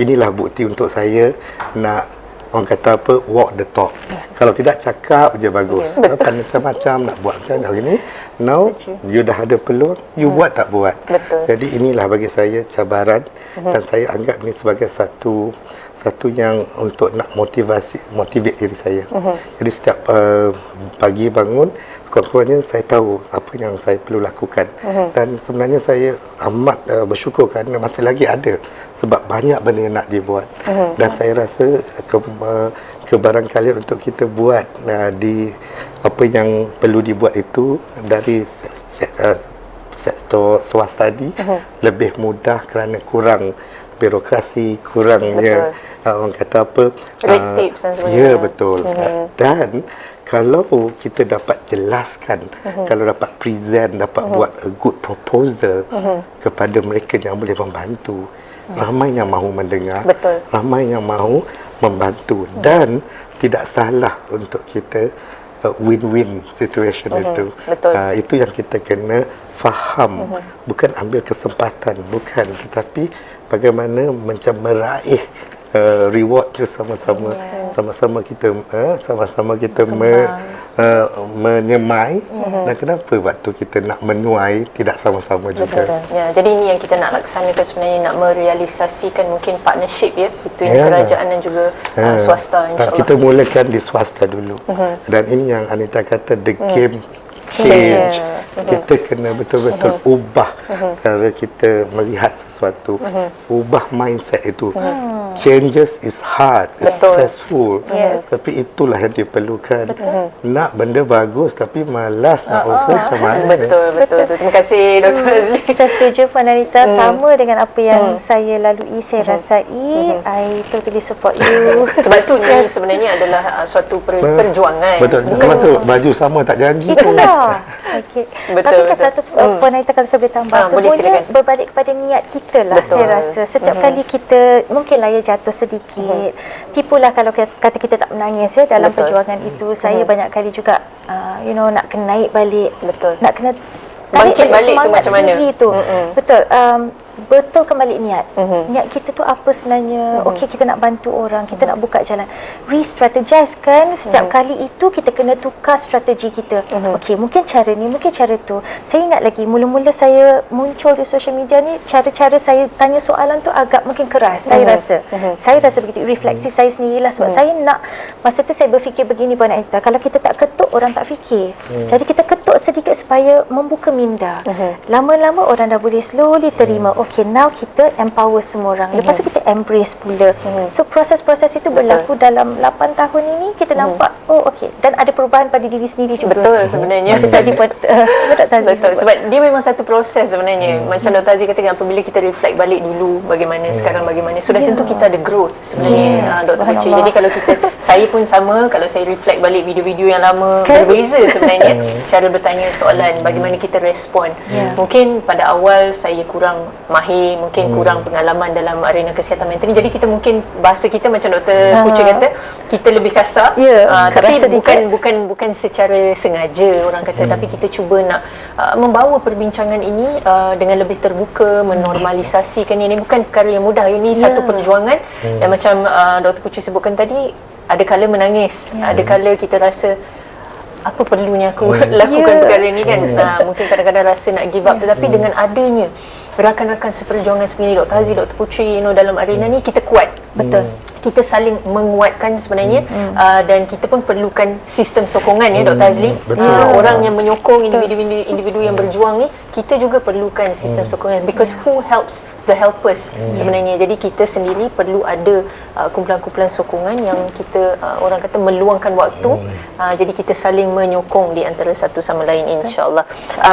inilah bukti untuk saya nak, orang kata apa, walk the talk. Kalau tidak, cakap je bagus. Kan macam-macam nak buat macam ni. Now you dah ada peluang, you buat tak buat. Betul. Jadi inilah bagi saya cabaran, dan saya anggap ini sebagai satu yang untuk nak motivate diri saya. Jadi setiap pagi bangun, sekurang-kurangnya saya tahu apa yang saya perlu lakukan. Dan sebenarnya saya amat bersyukur kerana masih lagi ada, sebab banyak benda yang nak dibuat. Dan saya rasa kebarangkalian untuk kita buat di apa yang perlu dibuat itu dari sektor swasta tadi lebih mudah kerana kurang birokrasi, kurangnya orang kata apa, red tapes dan sebagainya. Ya, betul. Dan kalau kita dapat jelaskan, kalau dapat present, dapat buat a good proposal kepada mereka yang boleh membantu, ramai yang mahu mendengar. Betul. Ramai yang mahu membantu. Dan tidak salah untuk kita win-win situation itu. Betul. Itu yang kita kena faham. Bukan ambil kesempatan, bukan, tetapi bagaimana macam meraih reward tu sama-sama. Sama-sama kita menyemai. Dan kenapa waktu kita nak menuai tidak sama-sama juga. Ya, jadi ini yang kita nak laksanakan sebenarnya, nak merealisasikan mungkin partnership ya between kerajaan dan juga swasta, insya-Allah. Kita mulakan di swasta dulu. Dan ini yang Anita kata, the game change. Kita kena betul-betul ubah cara kita melihat sesuatu. Ubah mindset itu. Changes is hard, it's stressful. Tapi itulah yang diperlukan. Nak benda bagus tapi malas nak usaha macam mana? Betul. Terima kasih Dr. Azli. Saya setuju Puan Anita, sama dengan apa yang saya lalui, saya rasai. I totally support you. Sebab tu ni sebenarnya adalah suatu perjuangan. Betul. Sebab tu baju sama tak janji. Itulah sakit. Tapi kan satu Puan Anita, kalau saya boleh tambah, semuanya berbalik kepada niat kita lah. Saya rasa setiap kali kita mungkinlah ya jatuh sedikit, tipulah kalau kata kita tak menangis ya dalam perjuangan itu. Saya banyak kali juga nak kena naik balik, nak kena tarik bangkit balik tu semangat macam mana sendiri tu. Betul. betulkan balik niat. Niat kita tu apa sebenarnya? Okey, kita nak bantu orang, kita nak buka jalan. Re-strategize kan, setiap kali itu kita kena tukar strategi kita. Okey, mungkin cara ni, mungkin cara tu. Saya ingat lagi, mula-mula saya muncul di social media ni, cara-cara saya tanya soalan tu agak mungkin keras. Saya rasa. Saya rasa begitu. Refleksi saya sendirilah sebab saya nak, masa tu saya berfikir begini Puan Anita, kalau kita tak ketuk, orang tak fikir. Jadi kita ketuk sedikit supaya membuka minda. Lama-lama orang dah boleh slowly terima. Okay, now kita empower semua orang. Lepas tu kita embrace pula. So proses-proses itu berlaku dalam 8 tahun ini. Kita nampak, oh okay, dan ada perubahan pada diri sendiri juga. Betul sebenarnya. Macam tadi betul. Sebab dia memang satu proses sebenarnya. Macam Dr. Aziz kata, apabila kita reflect balik dulu bagaimana, sekarang bagaimana, sudah tentu kita ada growth sebenarnya. Dr. Putri. Jadi kalau kita, saya pun sama, kalau saya reflect balik video-video yang lama, berbeza sebenarnya cara bertanya soalan, bagaimana kita respon. Mungkin pada awal saya kurang mahir, mungkin kurang pengalaman dalam arena kesihatan mental ni. Jadi kita mungkin bahasa kita macam Dr. Putri kata, kita lebih kasar. Tapi bukan secara sengaja orang kata, tapi kita cuba nak membawa perbincangan ini dengan lebih terbuka, menormalisasikan ini. Bukan perkara yang mudah, ini satu perjuangan. Dan macam Dr. Putri sebutkan tadi, ada kala menangis, ada kala kita rasa apa perlunya aku lakukan perkara ni kan. Mungkin kadang-kadang rasa nak give up, tetapi dengan adanya rakan-rakan seperjuangan seperti Dr. Aziz, Dr. Putri, dalam arena ni kita kuat. Betul. Kita saling menguatkan sebenarnya, dan kita pun perlukan sistem sokongan ya Dr. Azli. Orang yang menyokong individu yang berjuang ni, kita juga perlukan sistem sokongan, because who helps the helpers sebenarnya. Jadi kita sendiri perlu ada kumpulan-kumpulan sokongan yang kita orang kata meluangkan waktu. Jadi kita saling menyokong di antara satu sama lain, insya-Allah.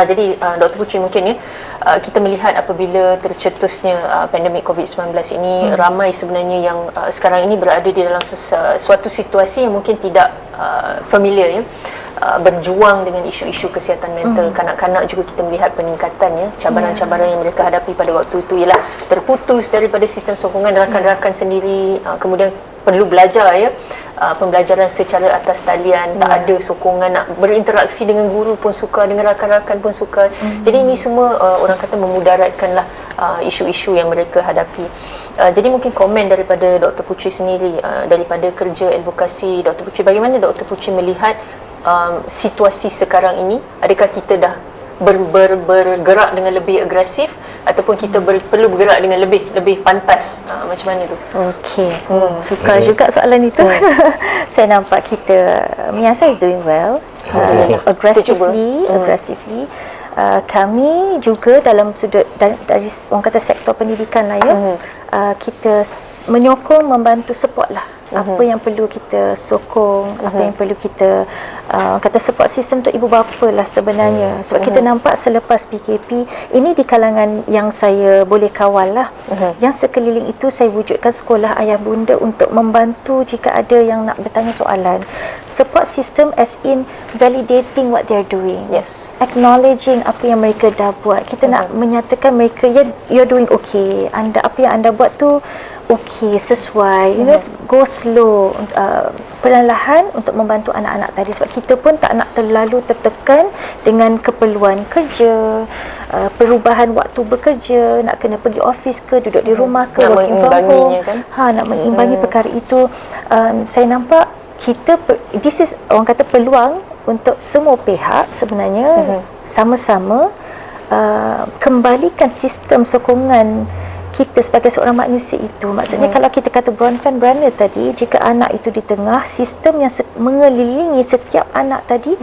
Jadi Dr. Putri, mungkin ya kita melihat apabila tercetusnya pandemik COVID-19 ini, ramai sebenarnya yang sekarang ini berada di dalam suatu situasi yang mungkin tidak familiar ya, berjuang dengan isu-isu kesihatan mental. Kanak-kanak juga kita melihat peningkatan ya, cabaran-cabaran yang mereka hadapi pada waktu itu ialah terputus daripada sistem sokongan rakan-rakan sendiri, kemudian perlu belajar ya, pembelajaran secara atas talian, tak ada sokongan, nak berinteraksi dengan guru pun sukar, dengan rakan-rakan pun sukar. Jadi ini semua orang kata memudaratkanlah isu-isu yang mereka hadapi. Jadi mungkin komen daripada Dr. Putri sendiri, daripada kerja advokasi Dr. Putri, bagaimana Dr. Putri melihat situasi sekarang ini? Adakah kita dah bergerak dengan lebih agresif, ataupun kita perlu bergerak dengan lebih pantas? Macam mana tu? Okey, suka juga soalan itu. Saya nampak kita, Miasa is doing well, aggressively. Kami juga dalam sudut dari orang kata sektor pendidikan lah ya, kita menyokong, membantu, support lah apa yang perlu kita sokong, apa yang perlu kita kata support sistem untuk ibu bapa lah sebenarnya. Sebab kita nampak selepas PKP ini, di kalangan yang saya boleh kawal lah, yang sekeliling itu saya wujudkan sekolah ayah bunda untuk membantu jika ada yang nak bertanya soalan. Support system as in validating what they're doing, acknowledging apa yang mereka dah buat. Kita nak menyatakan mereka, you're doing okay, apa yang anda buat tu okay, sesuai, go slow, perlahan untuk membantu anak-anak tadi. Sebab kita pun tak nak terlalu tertekan dengan keperluan kerja, perubahan waktu bekerja, nak kena pergi office ke, duduk di rumah ke, working from home, nak mengimbangi perkara itu. Saya nampak kita this is orang kata peluang untuk semua pihak sebenarnya sama-sama kembalikan sistem sokongan kita sebagai seorang manusia itu. Maksudnya kalau kita kata Bron van Braner tadi, jika anak itu di tengah, sistem yang mengelilingi setiap anak tadi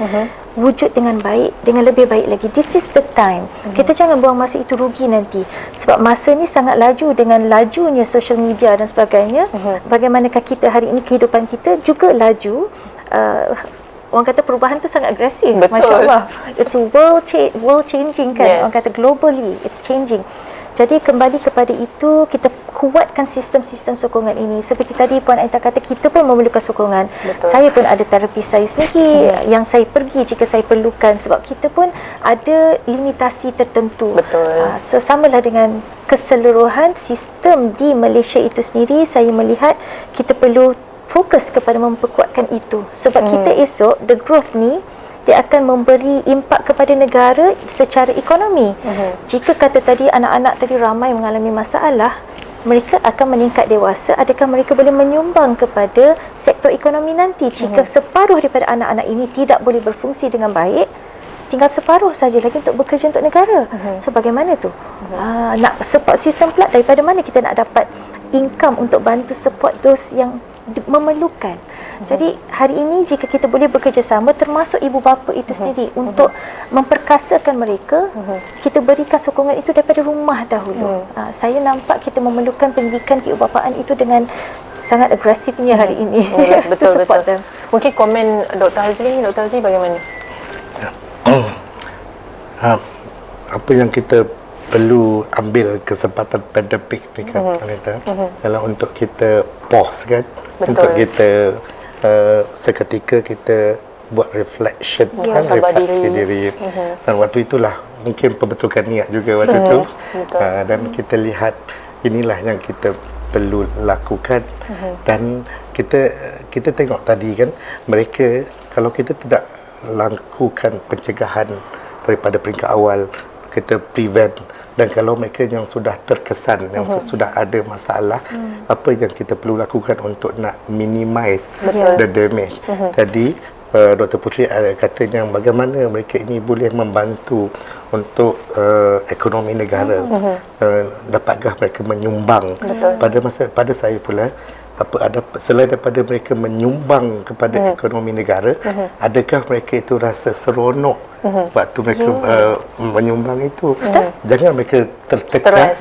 wujud dengan baik, dengan lebih baik lagi. This is the time. Kita jangan buang masa itu rugi nanti. Sebab masa ni sangat laju, dengan lajunya social media dan sebagainya. Bagaimanakah kita hari ini, kehidupan kita juga laju. Orang kata perubahan tu sangat agresif. Masya Allah. It's world changing kan. Orang kata globally it's changing. Jadi kembali kepada itu, kita kuatkan sistem-sistem sokongan ini. Seperti tadi Puan Aita kata, kita pun memerlukan sokongan. Saya pun ada terapis saya sendiri yang saya pergi jika saya perlukan, sebab kita pun ada limitasi tertentu. So samalah dengan keseluruhan sistem di Malaysia itu sendiri, saya melihat kita perlu fokus kepada memperkuatkan itu. Sebab kita esok, the growth ni, dia akan memberi impak kepada negara secara ekonomi. Jika kata tadi anak-anak tadi ramai mengalami masalah, mereka akan meningkat dewasa, adakah mereka boleh menyumbang kepada sektor ekonomi nanti? Jika separuh daripada anak-anak ini tidak boleh berfungsi dengan baik, tinggal separuh saja lagi untuk bekerja untuk negara. So bagaimana tu? Nak support sistem pula, daripada mana kita nak dapat income untuk bantu support those yang memerlukan? Jadi hari ini jika kita boleh bekerjasama, termasuk ibu bapa itu sendiri, untuk memperkasakan mereka, kita berikan sokongan itu daripada rumah dahulu. Saya nampak kita memerlukan pendidikan keibubapaan itu dengan sangat agresifnya hari ini. Betul. Mungkin komen Dr. Hazli bagaimana? Apa yang kita perlu ambil kesempatan pandemik ni kan, Anita, adalah untuk kita pause kan, untuk kita seketika kita buat reflection, refleksi diri. Dan waktu itulah mungkin pembetulkan niat juga waktu itu. Dan kita lihat inilah yang kita perlu lakukan. Dan kita tengok tadi kan, mereka, kalau kita tidak lakukan pencegahan daripada peringkat awal, kita prevent, dan kalau mereka yang sudah terkesan, yang sudah ada masalah, apa yang kita perlu lakukan untuk nak minimize the damage. Tadi Dr. Puteri katanya bagaimana mereka ini boleh membantu untuk ekonomi negara. Dapatkah mereka menyumbang? Pada saya pula, selain daripada mereka menyumbang kepada ekonomi negara, adakah mereka itu rasa seronok waktu mereka menyumbang itu? Jangan mereka tertekan,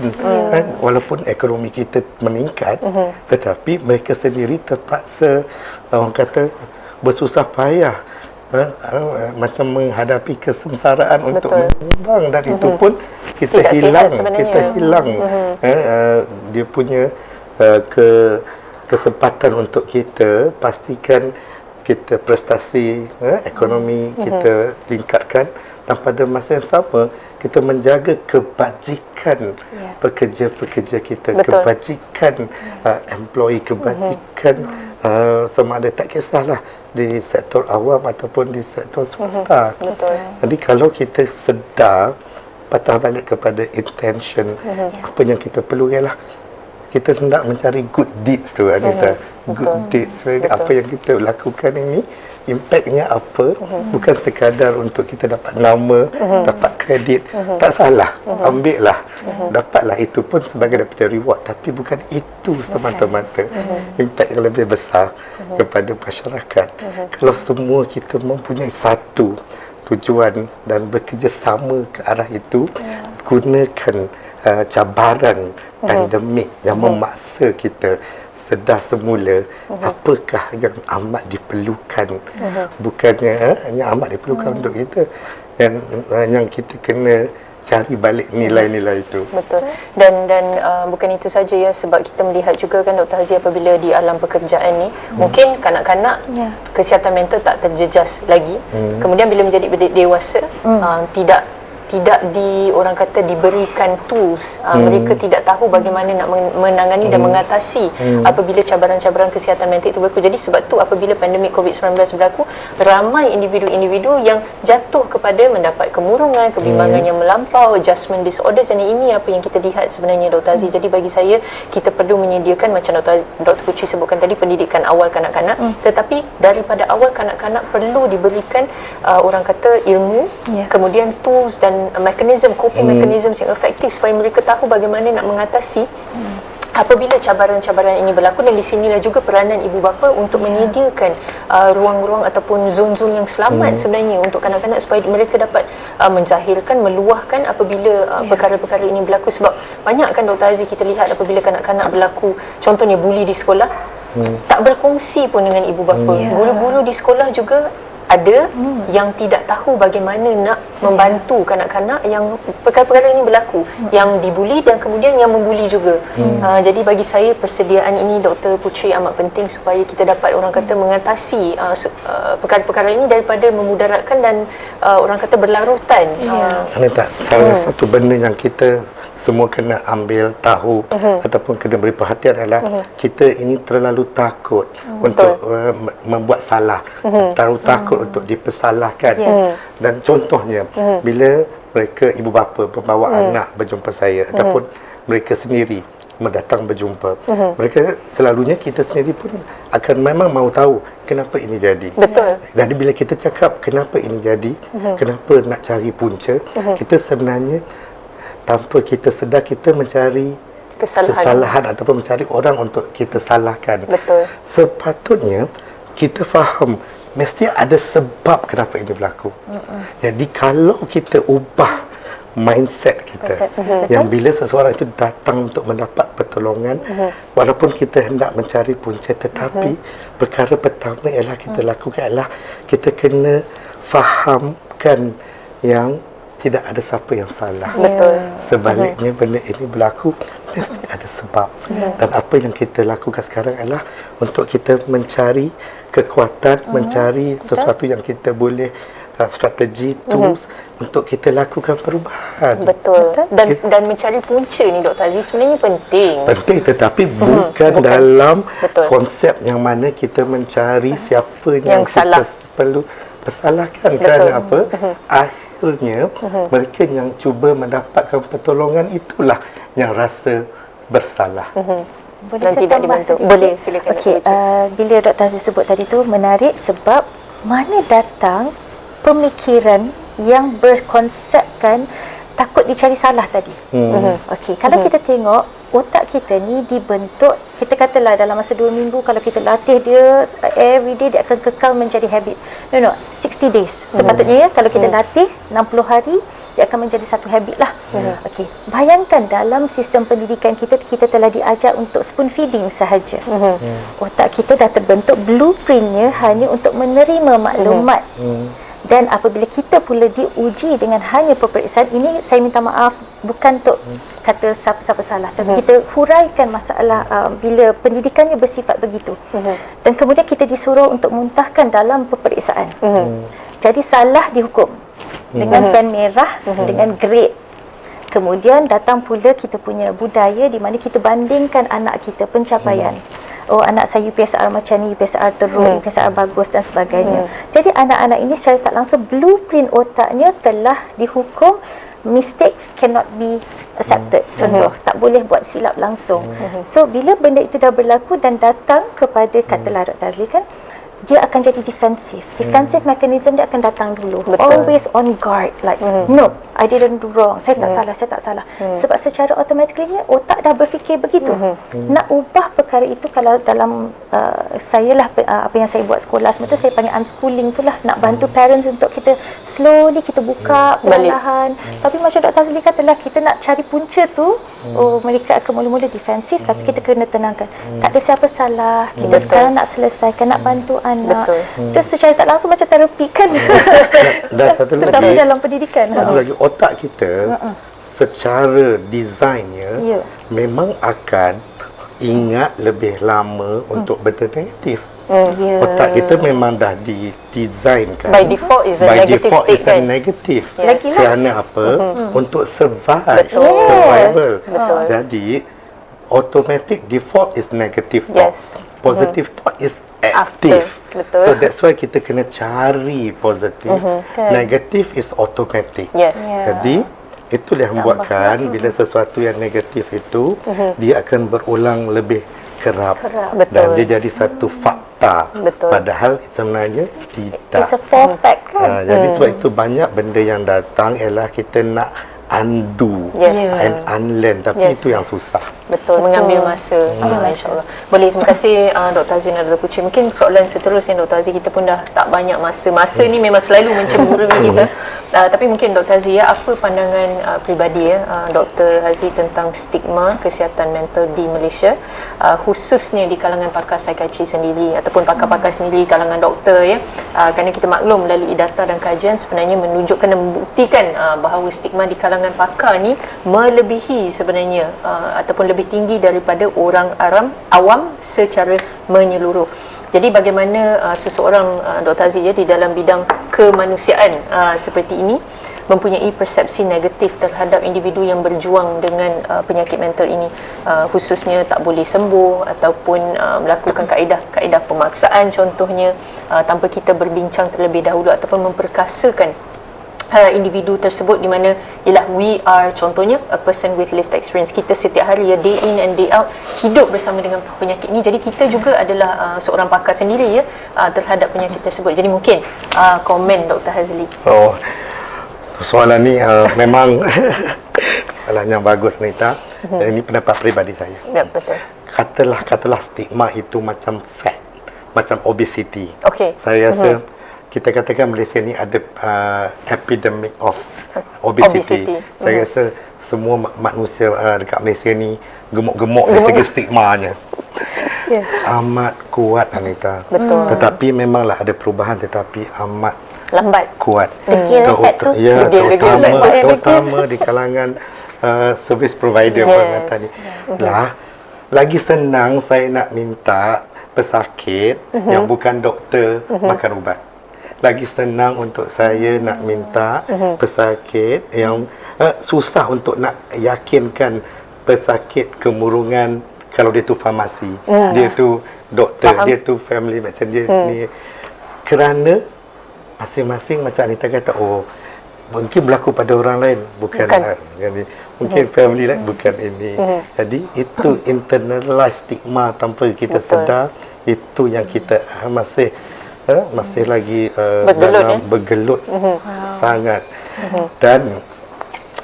kan? Walaupun ekonomi kita meningkat, tetapi mereka sendiri terpaksa, orang kata, bersusah payah, macam menghadapi kesengsaraan untuk menyumbang, dan itu pun kita hilang, dia punya kesempatan untuk kita pastikan kita prestasi ekonomi kita tingkatkan, dan pada masa yang sama kita menjaga kebajikan pekerja-pekerja kita, kebajikan employee, kebajikan sama ada, tak kisahlah di sektor awam ataupun di sektor swasta. Jadi kalau kita sedar, patah balik kepada intention, apa yang kita perlu ialah kita hendak mencari good deeds tu, Anita. Good deeds. So, apa yang kita lakukan ini, impaknya apa? Bukan sekadar untuk kita dapat nama, dapat kredit. Tak salah, ambillah. Dapatlah, itu pun sebagai daripada reward. Tapi bukan itu semata-mata. Impak yang lebih besar kepada masyarakat. Kalau semua kita mempunyai satu tujuan dan bekerjasama ke arah itu, gunakan cabaran pandemik yang memaksa kita sedar semula apakah yang amat diperlukan, bukannya yang amat diperlukan untuk kita, yang kita kena cari balik nilai-nilai itu. Betul. Dan bukan itu saja ya, sebab kita melihat juga kan Dr. Hazi, apabila di alam pekerjaan ni mungkin kanak-kanak kesihatan mental tak terjejas lagi, kemudian bila menjadi dewasa tidak orang kata diberikan tools, mereka tidak tahu bagaimana nak menangani dan mengatasi apabila cabaran-cabaran kesihatan mental itu berlaku. Jadi sebab tu apabila pandemik COVID-19 berlaku, ramai individu-individu yang jatuh kepada mendapat kemurungan, kebimbangan yang melampau, adjustment disorders, dan ini apa yang kita lihat sebenarnya, Dr. Hazi. Jadi bagi saya, kita perlu menyediakan, macam Dr. Puteri sebutkan tadi, pendidikan awal kanak-kanak, tetapi daripada awal kanak-kanak perlu diberikan orang kata ilmu, kemudian tools dan mekanisme, coping mechanisms yang efektif supaya mereka tahu bagaimana nak mengatasi apabila cabaran-cabaran ini berlaku. Dan di sinilah juga peranan ibu bapa untuk menyediakan ruang-ruang ataupun zon-zon yang selamat sebenarnya untuk kanak-kanak, supaya mereka dapat menzahirkan, meluahkan apabila perkara-perkara ini berlaku. Sebab banyak kan Dr. Hazi, kita lihat apabila kanak-kanak berlaku contohnya buli di sekolah, tak berkongsi pun dengan ibu bapa. Guru-guru di sekolah juga ada yang tidak tahu bagaimana nak membantu kanak-kanak yang perkara-perkara ini berlaku, yang dibuli dan kemudian yang membuli juga. Jadi bagi saya, persediaan ini, Dr. Puteri, amat penting supaya kita dapat orang kata mengatasi perkara-perkara ini daripada memudaratkan dan orang kata berlarutan. Anita, salah satu benda yang kita semua kena ambil tahu ataupun kena beri perhatian adalah kita ini terlalu takut untuk membuat salah, terlalu takut untuk dipersalahkan. Dan contohnya bila mereka ibu bapa membawa anak berjumpa saya ataupun mereka sendiri datang berjumpa, mereka selalunya kita sendiri pun akan memang mahu tahu kenapa ini jadi. Betul. Jadi bila kita cakap kenapa ini jadi, kenapa nak cari punca, kita sebenarnya tanpa kita sedar kita mencari kesalahan ataupun mencari orang untuk kita salahkan. Betul. Sepatutnya kita faham mesti ada sebab kenapa ini berlaku. Jadi kalau kita ubah mindset kita, yang bila seseorang itu datang untuk mendapat pertolongan, walaupun kita hendak mencari punca, tetapi perkara pertama ialah kita lakukan ialah kita kena fahamkan yang tidak ada siapa yang salah. Betul. Sebaliknya benda ini berlaku mesti ada sebab. Dan apa yang kita lakukan sekarang adalah untuk kita mencari kekuatan, mencari sesuatu yang kita boleh strategi, tools untuk kita lakukan perubahan. Betul. Dan mencari punca ni Dr. Aziz sebenarnya penting. Penting, tetapi bukan dalam konsep yang mana kita mencari siapa yang kita salah. perlu persalahkan. Kerana apa? Akhirnya mereka yang cuba mendapatkan pertolongan itulah yang rasa bersalah. Boleh Dan saya tidak tambah dibantu. sedikit? Boleh, silakan. Okey, bila Dr. Aziz sebut tadi tu menarik sebab mana datang pemikiran yang berkonsepkan takut dicari salah tadi. Okey, kalau kita tengok otak kita ni dibentuk, kita katalah dalam masa 2 minggu kalau kita latih dia every day, dia akan kekal menjadi habit. No, 60 days. Sepatutnya ya, kalau kita latih 60 hari, dia akan menjadi satu habit lah. Okey, bayangkan dalam sistem pendidikan kita, kita telah diajar untuk spoon feeding sahaja. Otak kita dah terbentuk blueprintnya hanya untuk menerima maklumat. Dan apabila kita pula diuji dengan hanya peperiksaan ini, saya minta maaf bukan untuk kata siapa-siapa salah, tapi kita huraikan masalah bila pendidikannya bersifat begitu. Dan kemudian kita disuruh untuk muntahkan dalam peperiksaan. Jadi salah dihukum dengan pen merah, dengan grade. Kemudian datang pula kita punya budaya di mana kita bandingkan anak kita pencapaian. Oh, anak saya UPSR macam ni, UPSR teruk, UPSR bagus dan sebagainya. Jadi anak-anak ini secara tak langsung blueprint otaknya telah dihukum. Mistakes cannot be accepted. Contoh, tak boleh buat silap langsung. So bila benda itu dah berlaku dan datang kepada katalah Dr. Azli kan, dia akan jadi defensif. Defensive mechanism dia akan datang dulu. Always on guard. Like, no, I didn't do wrong. Saya tak salah, saya tak salah. Sebab secara automatically otak dah berfikir begitu. Nak ubah perkara itu, kalau dalam saya lah apa yang saya buat sekolah semua tu, saya panggil unschooling tu lah. Nak bantu parents untuk kita slowly kita buka perlahan. Tapi macam Dr. Azli katalah, kita nak cari punca tu, oh mereka akan mula-mula defensif, tapi kita kena tenangkan. Tak ada siapa salah. Kita sekarang nak selesaikan, nak bantu anak. Itu secara tak langsung macam terapi kan. Dan satu Terutama lagi dalam pendidikan. Satu lagi, otak kita secara desainnya memang akan ingat lebih lama untuk benda negatif. Otak kita memang dah didesainkan By default is a by negative default state is a kan? negative. Lagilah. Kerana apa? Untuk survive. Betul. Survival. Betul. Jadi automatic default is negative thoughts. Positive thought is active. Betul. So that's why kita kena cari positif. Negative is automatic. Yes. Jadi itulah yang membuatkan bila sesuatu yang negatif itu dia akan berulang lebih kerap. Betul. Dan dia jadi satu fakta. Betul. Padahal sebenarnya tidak. It's a false fact kan. Jadi sebab itu banyak benda yang datang ialah kita nak undo and unlearn, tapi itu yang susah. Betul, mengambil masa. InsyaAllah. Boleh, terima kasih Dr. Azli Nada Puci. Mungkin soalan seterusnya Dr. Azli, kita pun dah tak banyak masa. Masa ni memang selalu mencemburui kita. Tapi mungkin Dr. Azli, apa pandangan peribadi Dr. Azli tentang stigma kesihatan mental di Malaysia, khususnya di kalangan pakar psikiatri sendiri ataupun pakar-pakar sendiri, kalangan doktor ya. Kerana kita maklum melalui data dan kajian sebenarnya menunjukkan dan membuktikan bahawa stigma di kalangan pakar ni melebihi sebenarnya ataupun lebih tinggi daripada orang awam secara menyeluruh. Jadi bagaimana seseorang Dr. Aziz di dalam bidang kemanusiaan seperti ini mempunyai persepsi negatif terhadap individu yang berjuang dengan penyakit mental ini, khususnya tak boleh sembuh ataupun melakukan kaedah pemaksaan contohnya, tanpa kita berbincang terlebih dahulu ataupun memperkasakan individu tersebut, di mana ialah we are contohnya a person with lived experience. Kita setiap hari ya, day in and day out hidup bersama dengan penyakit ini, jadi kita juga adalah seorang pakar sendiri ya terhadap penyakit tersebut. Jadi mungkin komen Dr. Hazli. Oh, soalan ni memang soalan yang bagus, Nita. Dan ini pendapat peribadi saya. Ya, betul. Katalah stigma itu macam fat, macam obesity. Okey. Saya rasa kita katakan Malaysia ni ada epidemic of obesity. Saya rasa semua manusia dekat Malaysia ni gemuk-gemuk dari segi stigmanya. Amat kuat, Anita. Betul. Tetapi memanglah ada perubahan, tetapi amat Lambat. kuat. Degil Terutama di kalangan service provider perkhidmatan ni. Lah, lagi senang saya nak minta pesakit yang bukan doktor makan ubat. Lagi senang untuk saya nak minta pesakit yang susah untuk nak yakinkan pesakit kemurungan kalau dia tu farmasi, dia tu doktor, dia tu family medicine, dia ni. Kerana masing-masing macam Anita kata, oh mungkin berlaku pada orang lain, bukan. Mungkin family lain, bukan ini. Jadi itu internalized stigma tanpa kita sedar, itu yang kita masih lagi bergelut sangat. Dan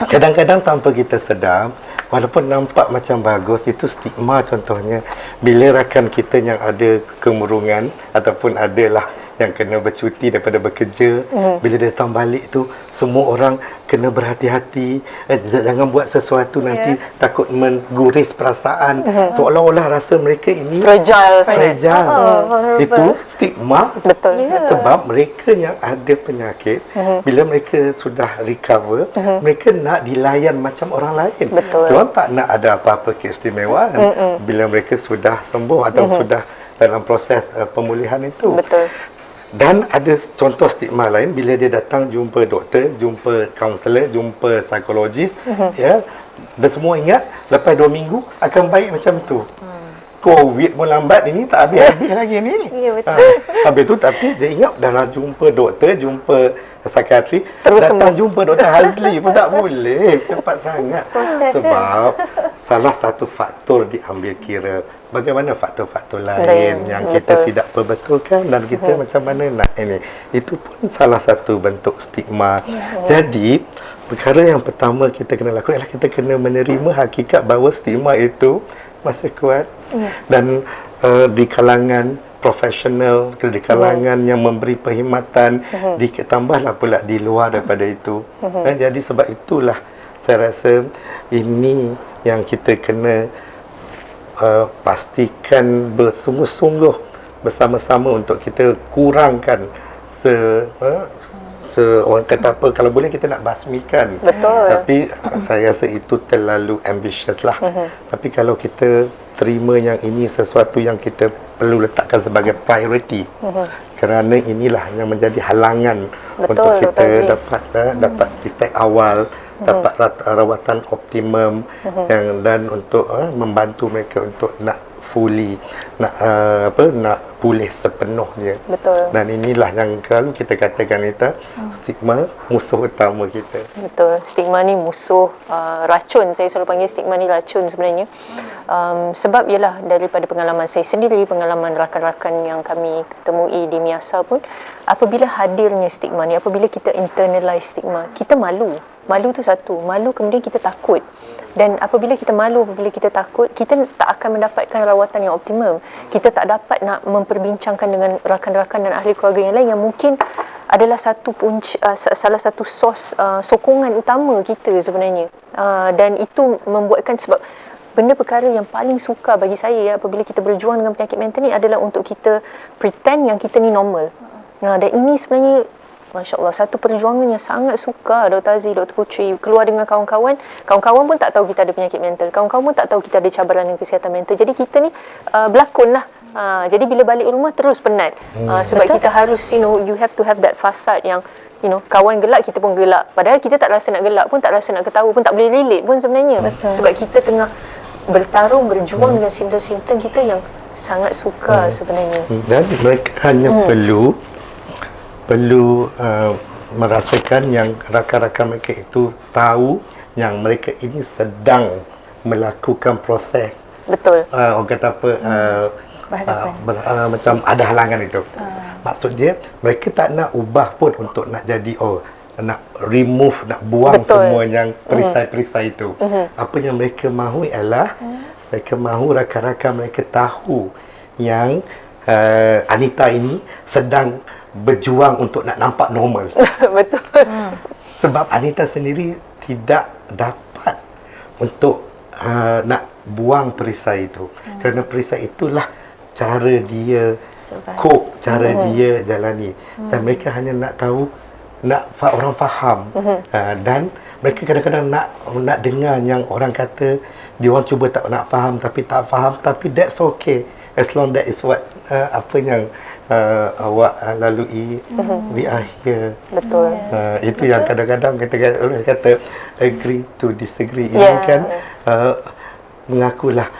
kadang-kadang tanpa kita sedar, walaupun nampak macam bagus, itu stigma. Contohnya bila rakan kita yang ada kemurungan ataupun adalah yang kena bercuti daripada bekerja, bila dia datang balik tu, semua orang kena berhati-hati, jangan buat sesuatu nanti takut mengguris perasaan, seolah-olah rasa mereka ini fragile. Itu stigma. Betul. Sebab mereka yang ada penyakit, bila mereka sudah recover, mereka nak dilayan macam orang lain. Diorang tak nak ada apa-apa keistimewaan bila mereka sudah sembuh atau sudah dalam proses pemulihan itu. Betul. Dan ada contoh stigma lain, bila dia datang jumpa doktor, jumpa kaunselor, jumpa psikologis, ya, dan semua ingat lepas 2 minggu akan baik macam tu. COVID pun lambat, ini tak habis-habis lagi ni. Ya, betul. Habis tu, tapi dia ingat dah jumpa doktor, jumpa psikiatri, terus datang jumpa Dr. Hazli pun tak boleh, cepat sangat. Sebab salah satu faktor diambil kira, bagaimana faktor-faktor lain yang kita tidak perbetulkan dan kita macam mana nak ini. Itu pun salah satu bentuk stigma. Jadi perkara yang pertama kita kena lakukan ialah kita kena menerima hakikat bahawa stigma itu masih kuat. Dan di kalangan profesional, di kalangan yang memberi perkhidmatan, ditambahlah pula di luar daripada itu. Jadi sebab itulah saya rasa ini yang kita kena pastikan bersungguh-sungguh bersama-sama untuk kita kurangkan orang kata apa, kalau boleh kita nak basmikan. Tapi saya rasa itu terlalu ambitious lah. Tapi kalau kita terima yang ini sesuatu yang kita perlu letakkan sebagai priority, kerana inilah yang menjadi halangan untuk kita dapat detect awal, dapat rawatan optimum, dan untuk membantu mereka untuk nak fully nak pulih sepenuhnya. Dan inilah yang kalau kita katakan kita stigma musuh utama kita. Betul. Stigma ni musuh, racun. Saya selalu panggil stigma ni racun sebenarnya. Sebab ialah daripada pengalaman saya sendiri, pengalaman rakan-rakan yang kami temui di Miasa pun, apabila hadirnya stigma ni, apabila kita internalize stigma, kita malu. Malu tu satu. Malu, kemudian kita takut. Dan apabila kita malu, apabila kita takut, kita tak akan mendapatkan rawatan yang optimum. Kita tak dapat nak memperbincangkan dengan rakan-rakan dan ahli keluarga yang lain yang mungkin adalah salah satu sokongan utama kita sebenarnya. Dan itu membuatkan, sebab benda perkara yang paling suka bagi saya apabila kita berjuang dengan penyakit mental ni adalah untuk kita pretend yang kita ni normal. Dan ini sebenarnya, Masya Allah, satu perjuangan yang sangat suka Dr. Aziz, Dr. Putri, keluar dengan kawan-kawan pun tak tahu kita ada penyakit mental, kawan-kawan pun tak tahu kita ada cabaran dengan kesihatan mental. Jadi kita ni berlakon lah. Jadi bila balik rumah terus penat. Sebab kita harus, you have to have that fasad yang kawan gelak, kita pun gelak. Padahal kita tak rasa nak gelak pun, tak rasa nak ketawa pun, tak boleh relate pun sebenarnya. Betul. Sebab kita tengah bertarung, berjuang dengan simptom-simptom kita yang sangat sukar sebenarnya. Dan mereka hanya perlu merasakan yang rakan-rakan mereka itu tahu yang mereka ini sedang melakukan proses. Betul. Orang kata apa, macam ada halangan itu. Maksud dia, mereka tak nak ubah pun untuk nak jadi, nak remove, nak buang semua yang perisai-perisai itu. Apa yang mereka mahu ialah, mereka mahu rakan-rakan mereka tahu yang Anita ini sedang berjuang untuk nak nampak normal. Betul. Sebab Anita sendiri tidak dapat untuk nak buang perisai itu. Kerana perisai itulah cara dia cope, cara dia jalani. Dan mereka hanya nak tahu, nak orang faham. Dan mereka kadang-kadang nak dengar yang orang kata dia orang cuba tak nak faham, tapi tak faham, tapi that's okay as long that is what apa yang awak lalui. We are here. Betul. Itu yang kadang-kadang kita kata agree to disagree. Ini kan mengakulah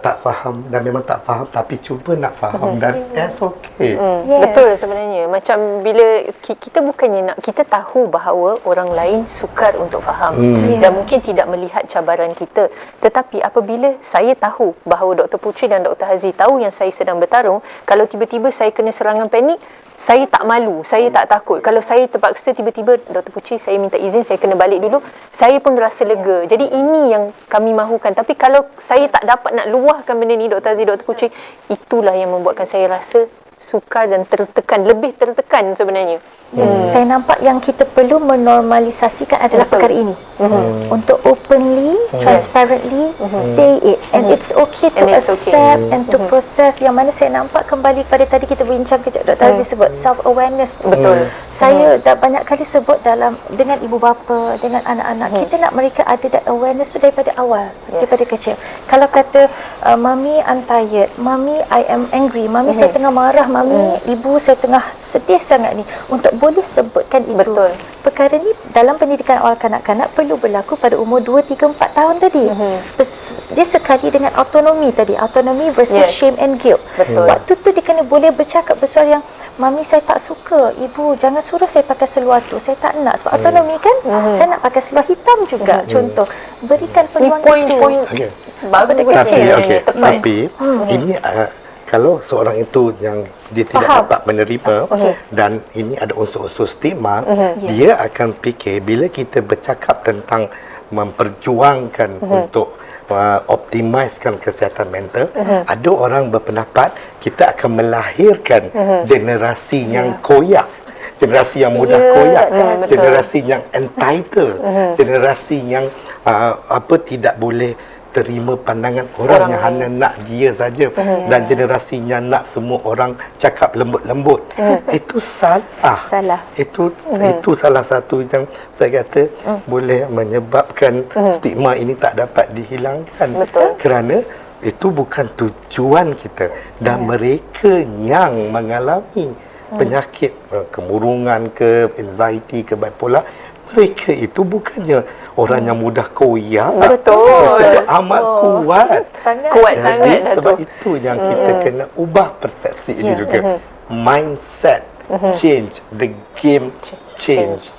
tak faham, dan memang tak faham, tapi cuba nak faham, dan that's okay. Betul sebenarnya. Macam bila kita bukannya nak, kita tahu bahawa orang lain sukar untuk faham dan mungkin tidak melihat cabaran kita. Tetapi apabila saya tahu bahawa Dr. Puteri dan Dr. Hazi tahu yang saya sedang bertarung, kalau tiba-tiba saya kena serangan panik, saya tak malu, saya tak takut. Kalau saya terpaksa tiba-tiba, Dr. Puteri saya minta izin, saya kena balik dulu, saya pun rasa lega. Jadi ini yang kami mahukan. Tapi kalau saya tak dapat nak luahkan benda ni, Dr. Hazi, Dr. Puteri, itulah yang membuatkan saya rasa sukar dan tertekan, lebih tertekan sebenarnya. Saya nampak yang kita perlu menormalisasikan adalah perkara ini. Untuk openly, transparently say it, and it's okay to accept and to process. Yang mana saya nampak kembali pada tadi kita bincang kejap, Dr. Hazi sebut self awareness. Betul. Saya dah banyak kali sebut dengan ibu bapa, dengan anak-anak, kita nak mereka ada that awareness tu daripada awal, daripada kecil. Kalau kata mami I'm tired, mami I am angry, mami saya tengah marah, mami ibu saya tengah sedih sangat ni, untuk boleh sebutkan itu. Betul. Perkara ni dalam pendidikan awal kanak-kanak perlu berlaku pada umur 2, 3, 4 tahun tadi. Dia sekali dengan autonomi tadi, autonomi versus shame and guilt. Betul. Waktu tu dia kena boleh bercakap bersuara yang, mami saya tak suka, ibu jangan suruh saya pakai seluar tu, saya tak nak. Sebab autonomi kan, saya nak pakai seluar hitam juga, contoh. Berikan peluang itu. Poin-poin bagus. Tapi ini kalau seorang itu yang dia tidak dapat menerima dan ini ada unsur-unsur stigma, dia akan fikir bila kita bercakap tentang memperjuangkan untuk optimiskan kesihatan mental, ada orang berpendapat kita akan melahirkan generasi yang koyak, generasi yang mudah koyak, generasi yang entitled, generasi yang tidak boleh terima pandangan orang yang hanya nak dia saja, dan generasinya nak semua orang cakap lembut-lembut. Itu salah. Itu salah satu yang saya kata boleh menyebabkan stigma ini tak dapat dihilangkan. Kerana itu bukan tujuan kita, dan mereka yang mengalami penyakit kemurungan ke anxiety ke bipolar, mereka itu bukannya orang yang mudah koyak. Betul. Mereka amat kuat. Kuat Jadi, sangat. sebab itu yang kita kena ubah persepsi ini juga. Mindset change, the game change.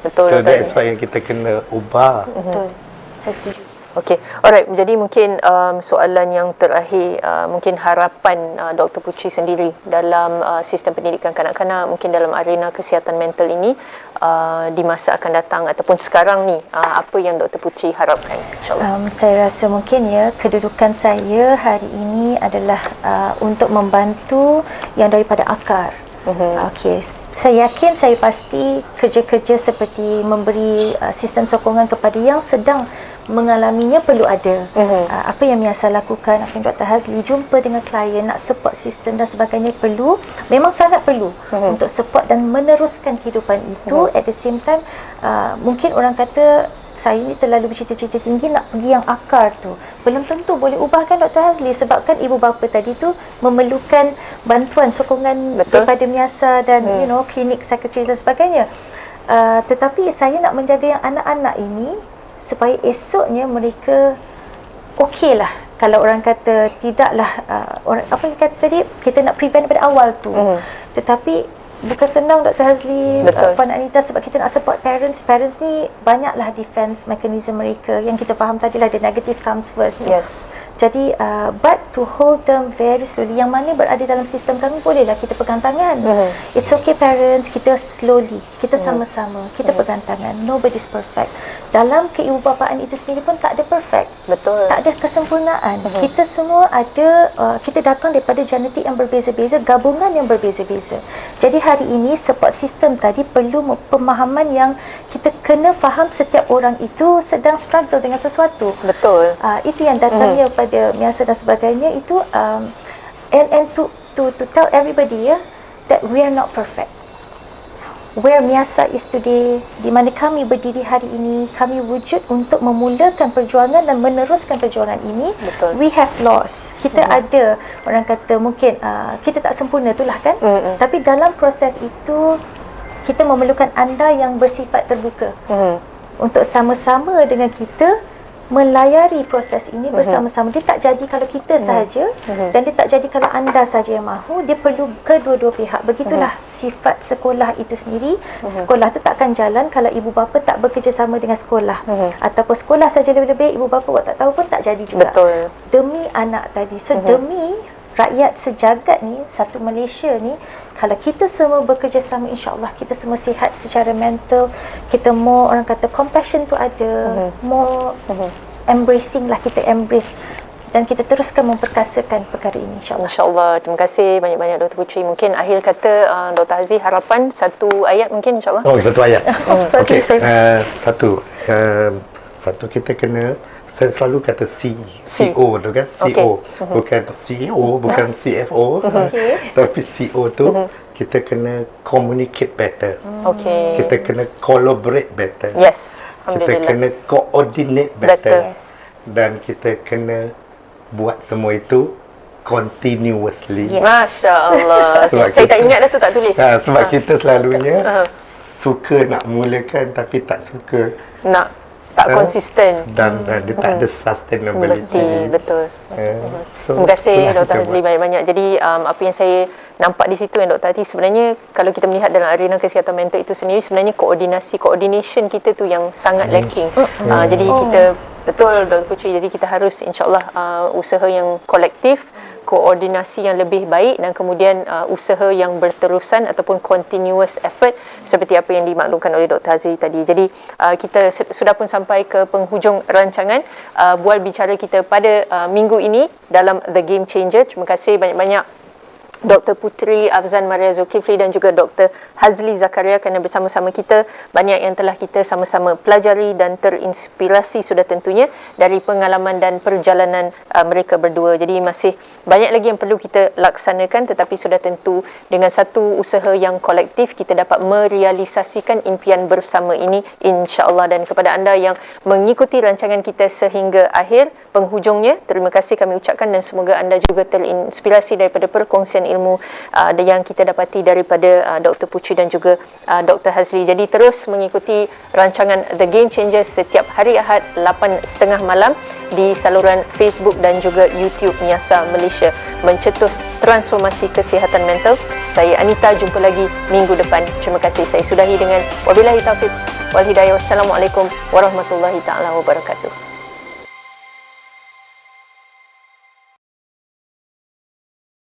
Betul. So that's why yang kita kena ubah. Betul. Saya setuju. Okey, alright. Jadi mungkin soalan yang terakhir, mungkin harapan Dr. Puteri sendiri dalam sistem pendidikan kanak-kanak, mungkin dalam arena kesihatan mental ini di masa akan datang ataupun sekarang ni, apa yang Dr. Puteri harapkan, insyaAllah? Saya rasa mungkin kedudukan saya hari ini adalah untuk membantu yang daripada akar. Okey, saya yakin, saya pasti kerja-kerja seperti memberi sistem sokongan kepada yang sedang mengalaminya perlu ada. Apa yang Miasa lakukan, apa yang Dr. Hazli jumpa dengan klien, nak support sistem dan sebagainya, perlu, memang sangat perlu untuk support dan meneruskan kehidupan itu. At the same time, mungkin orang kata saya ni terlalu bercita-cita tinggi nak pergi yang akar tu. Belum tentu boleh ubahkan Dr. Hazli, sebabkan ibu bapa tadi tu memerlukan bantuan, sokongan daripada Miasa dan klinik sekretari dan sebagainya. Tetapi saya nak menjaga yang anak-anak ini supaya esoknya mereka okey lah. Kalau orang kata tidaklah orang apa yang kata tadi, kita nak prevent daripada awal tu. Tetapi bukan senang Dr. Hazli, Puan Anita, sebab kita nak support parents. Parents ni banyaklah defense mechanism mereka. Yang kita faham tadilah, the negative comes first. Yes. Jadi but to hold them very slowly, yang mana berada dalam sistem kami, bolehlah kita pegang tangan. It's okay parents, kita slowly, kita sama-sama, kita pegang tangan. Nobody's perfect. Dalam keibubapaan itu sendiri pun tak ada perfect. Betul. Tak ada kesempurnaan. Kita semua ada, kita datang daripada genetik yang berbeza-beza, gabungan yang berbeza-beza. Jadi hari ini support system tadi perlu pemahaman yang kita kena faham setiap orang itu sedang struggle dengan sesuatu. Betul. Itu yang datangnya pada Miasa dan sebagainya itu, and to tell everybody that we are not perfect. Where Miasa is today, di mana kami berdiri hari ini, kami wujud untuk memulakan perjuangan dan meneruskan perjuangan ini. Betul. We have lost. Kita ada, orang kata mungkin kita tak sempurna itulah kan. Tapi dalam proses itu kita memerlukan anda yang bersifat terbuka untuk sama-sama dengan kita melayari proses ini bersama-sama. Dia tak jadi kalau kita sahaja, dan dia tak jadi kalau anda sahaja yang mahu. Dia perlu kedua-dua pihak. Begitulah sifat sekolah itu sendiri. Sekolah tu takkan jalan kalau ibu bapa tak bekerjasama dengan sekolah. Ataupun sekolah saja lebih-lebih, ibu bapa buat tak tahu pun tak jadi juga. Betul. Demi anak tadi. So demi rakyat sejagat ni, satu Malaysia ni, kalau kita semua bekerjasama, insya-Allah kita semua sihat secara mental, kita more, orang kata compassion tu ada, more embracing lah, kita embrace dan kita teruskan memperkasakan perkara ini, insya-Allah. InsyaAllah. Terima kasih banyak-banyak Dr. Puteri. Mungkin akhir kata Dr. Hazli, harapan satu ayat mungkin, insyaAllah. Oh, satu ayat. Okey. saya- Satu kita kena, saya selalu kata CEO tu kan, CEO, bukan CEO, bukan CFO, tapi CEO tu kita kena communicate better. Okey. Kita kena collaborate better. Yes. Kita Alhamdulillah. kena coordinate better. Better. Dan kita kena buat semua itu continuously. Yes. Masya Allah. Sebab Saya tak kita- ingat dah tu, tak tulis. Sebab kita selalunya suka nak mulakan tapi tak suka Nak tak konsisten. dan dia tak ada sustainability. Betul. So, Terima kasih itulah Dr. kita Hazli buat. banyak-banyak. Jadi apa yang saya nampak di situ yang Dr. Hazli, sebenarnya kalau kita melihat dalam arena kesihatan mental itu sendiri, sebenarnya coordination kita tu yang sangat lacking. Jadi kita, betul Dr. Puteri, jadi kita harus insya-Allah usaha yang kolektif, koordinasi yang lebih baik, dan kemudian usaha yang berterusan ataupun continuous effort seperti apa yang dimaklumkan oleh Dr. Hazli tadi. Jadi kita sudah pun sampai ke penghujung rancangan bual bicara kita pada minggu ini dalam The Game Changer. Terima kasih banyak-banyak Dr. Puteri Afzan Maria Zulkifli dan juga Dr. Hazli Zakaria kerana bersama-sama kita. Banyak yang telah kita sama-sama pelajari dan terinspirasi sudah tentunya dari pengalaman dan perjalanan mereka berdua. Jadi masih banyak lagi yang perlu kita laksanakan, tetapi sudah tentu dengan satu usaha yang kolektif kita dapat merealisasikan impian bersama ini, insya-Allah. Dan kepada anda yang mengikuti rancangan kita sehingga akhir penghujungnya, terima kasih kami ucapkan, dan semoga anda juga terinspirasi daripada perkongsian ilmu yang kita dapati daripada Dr. Puteri dan juga Dr. Hazli. Jadi terus mengikuti rancangan The Game Changer setiap hari Ahad 8.30 malam di saluran Facebook dan juga YouTube Miasa Malaysia, mencetus transformasi kesihatan mental. Saya Anita, jumpa lagi minggu depan. Terima kasih. Saya sudahi dengan wabillahi taufiq wal hidayah. Wassalamualaikum warahmatullahi taala wabarakatuh.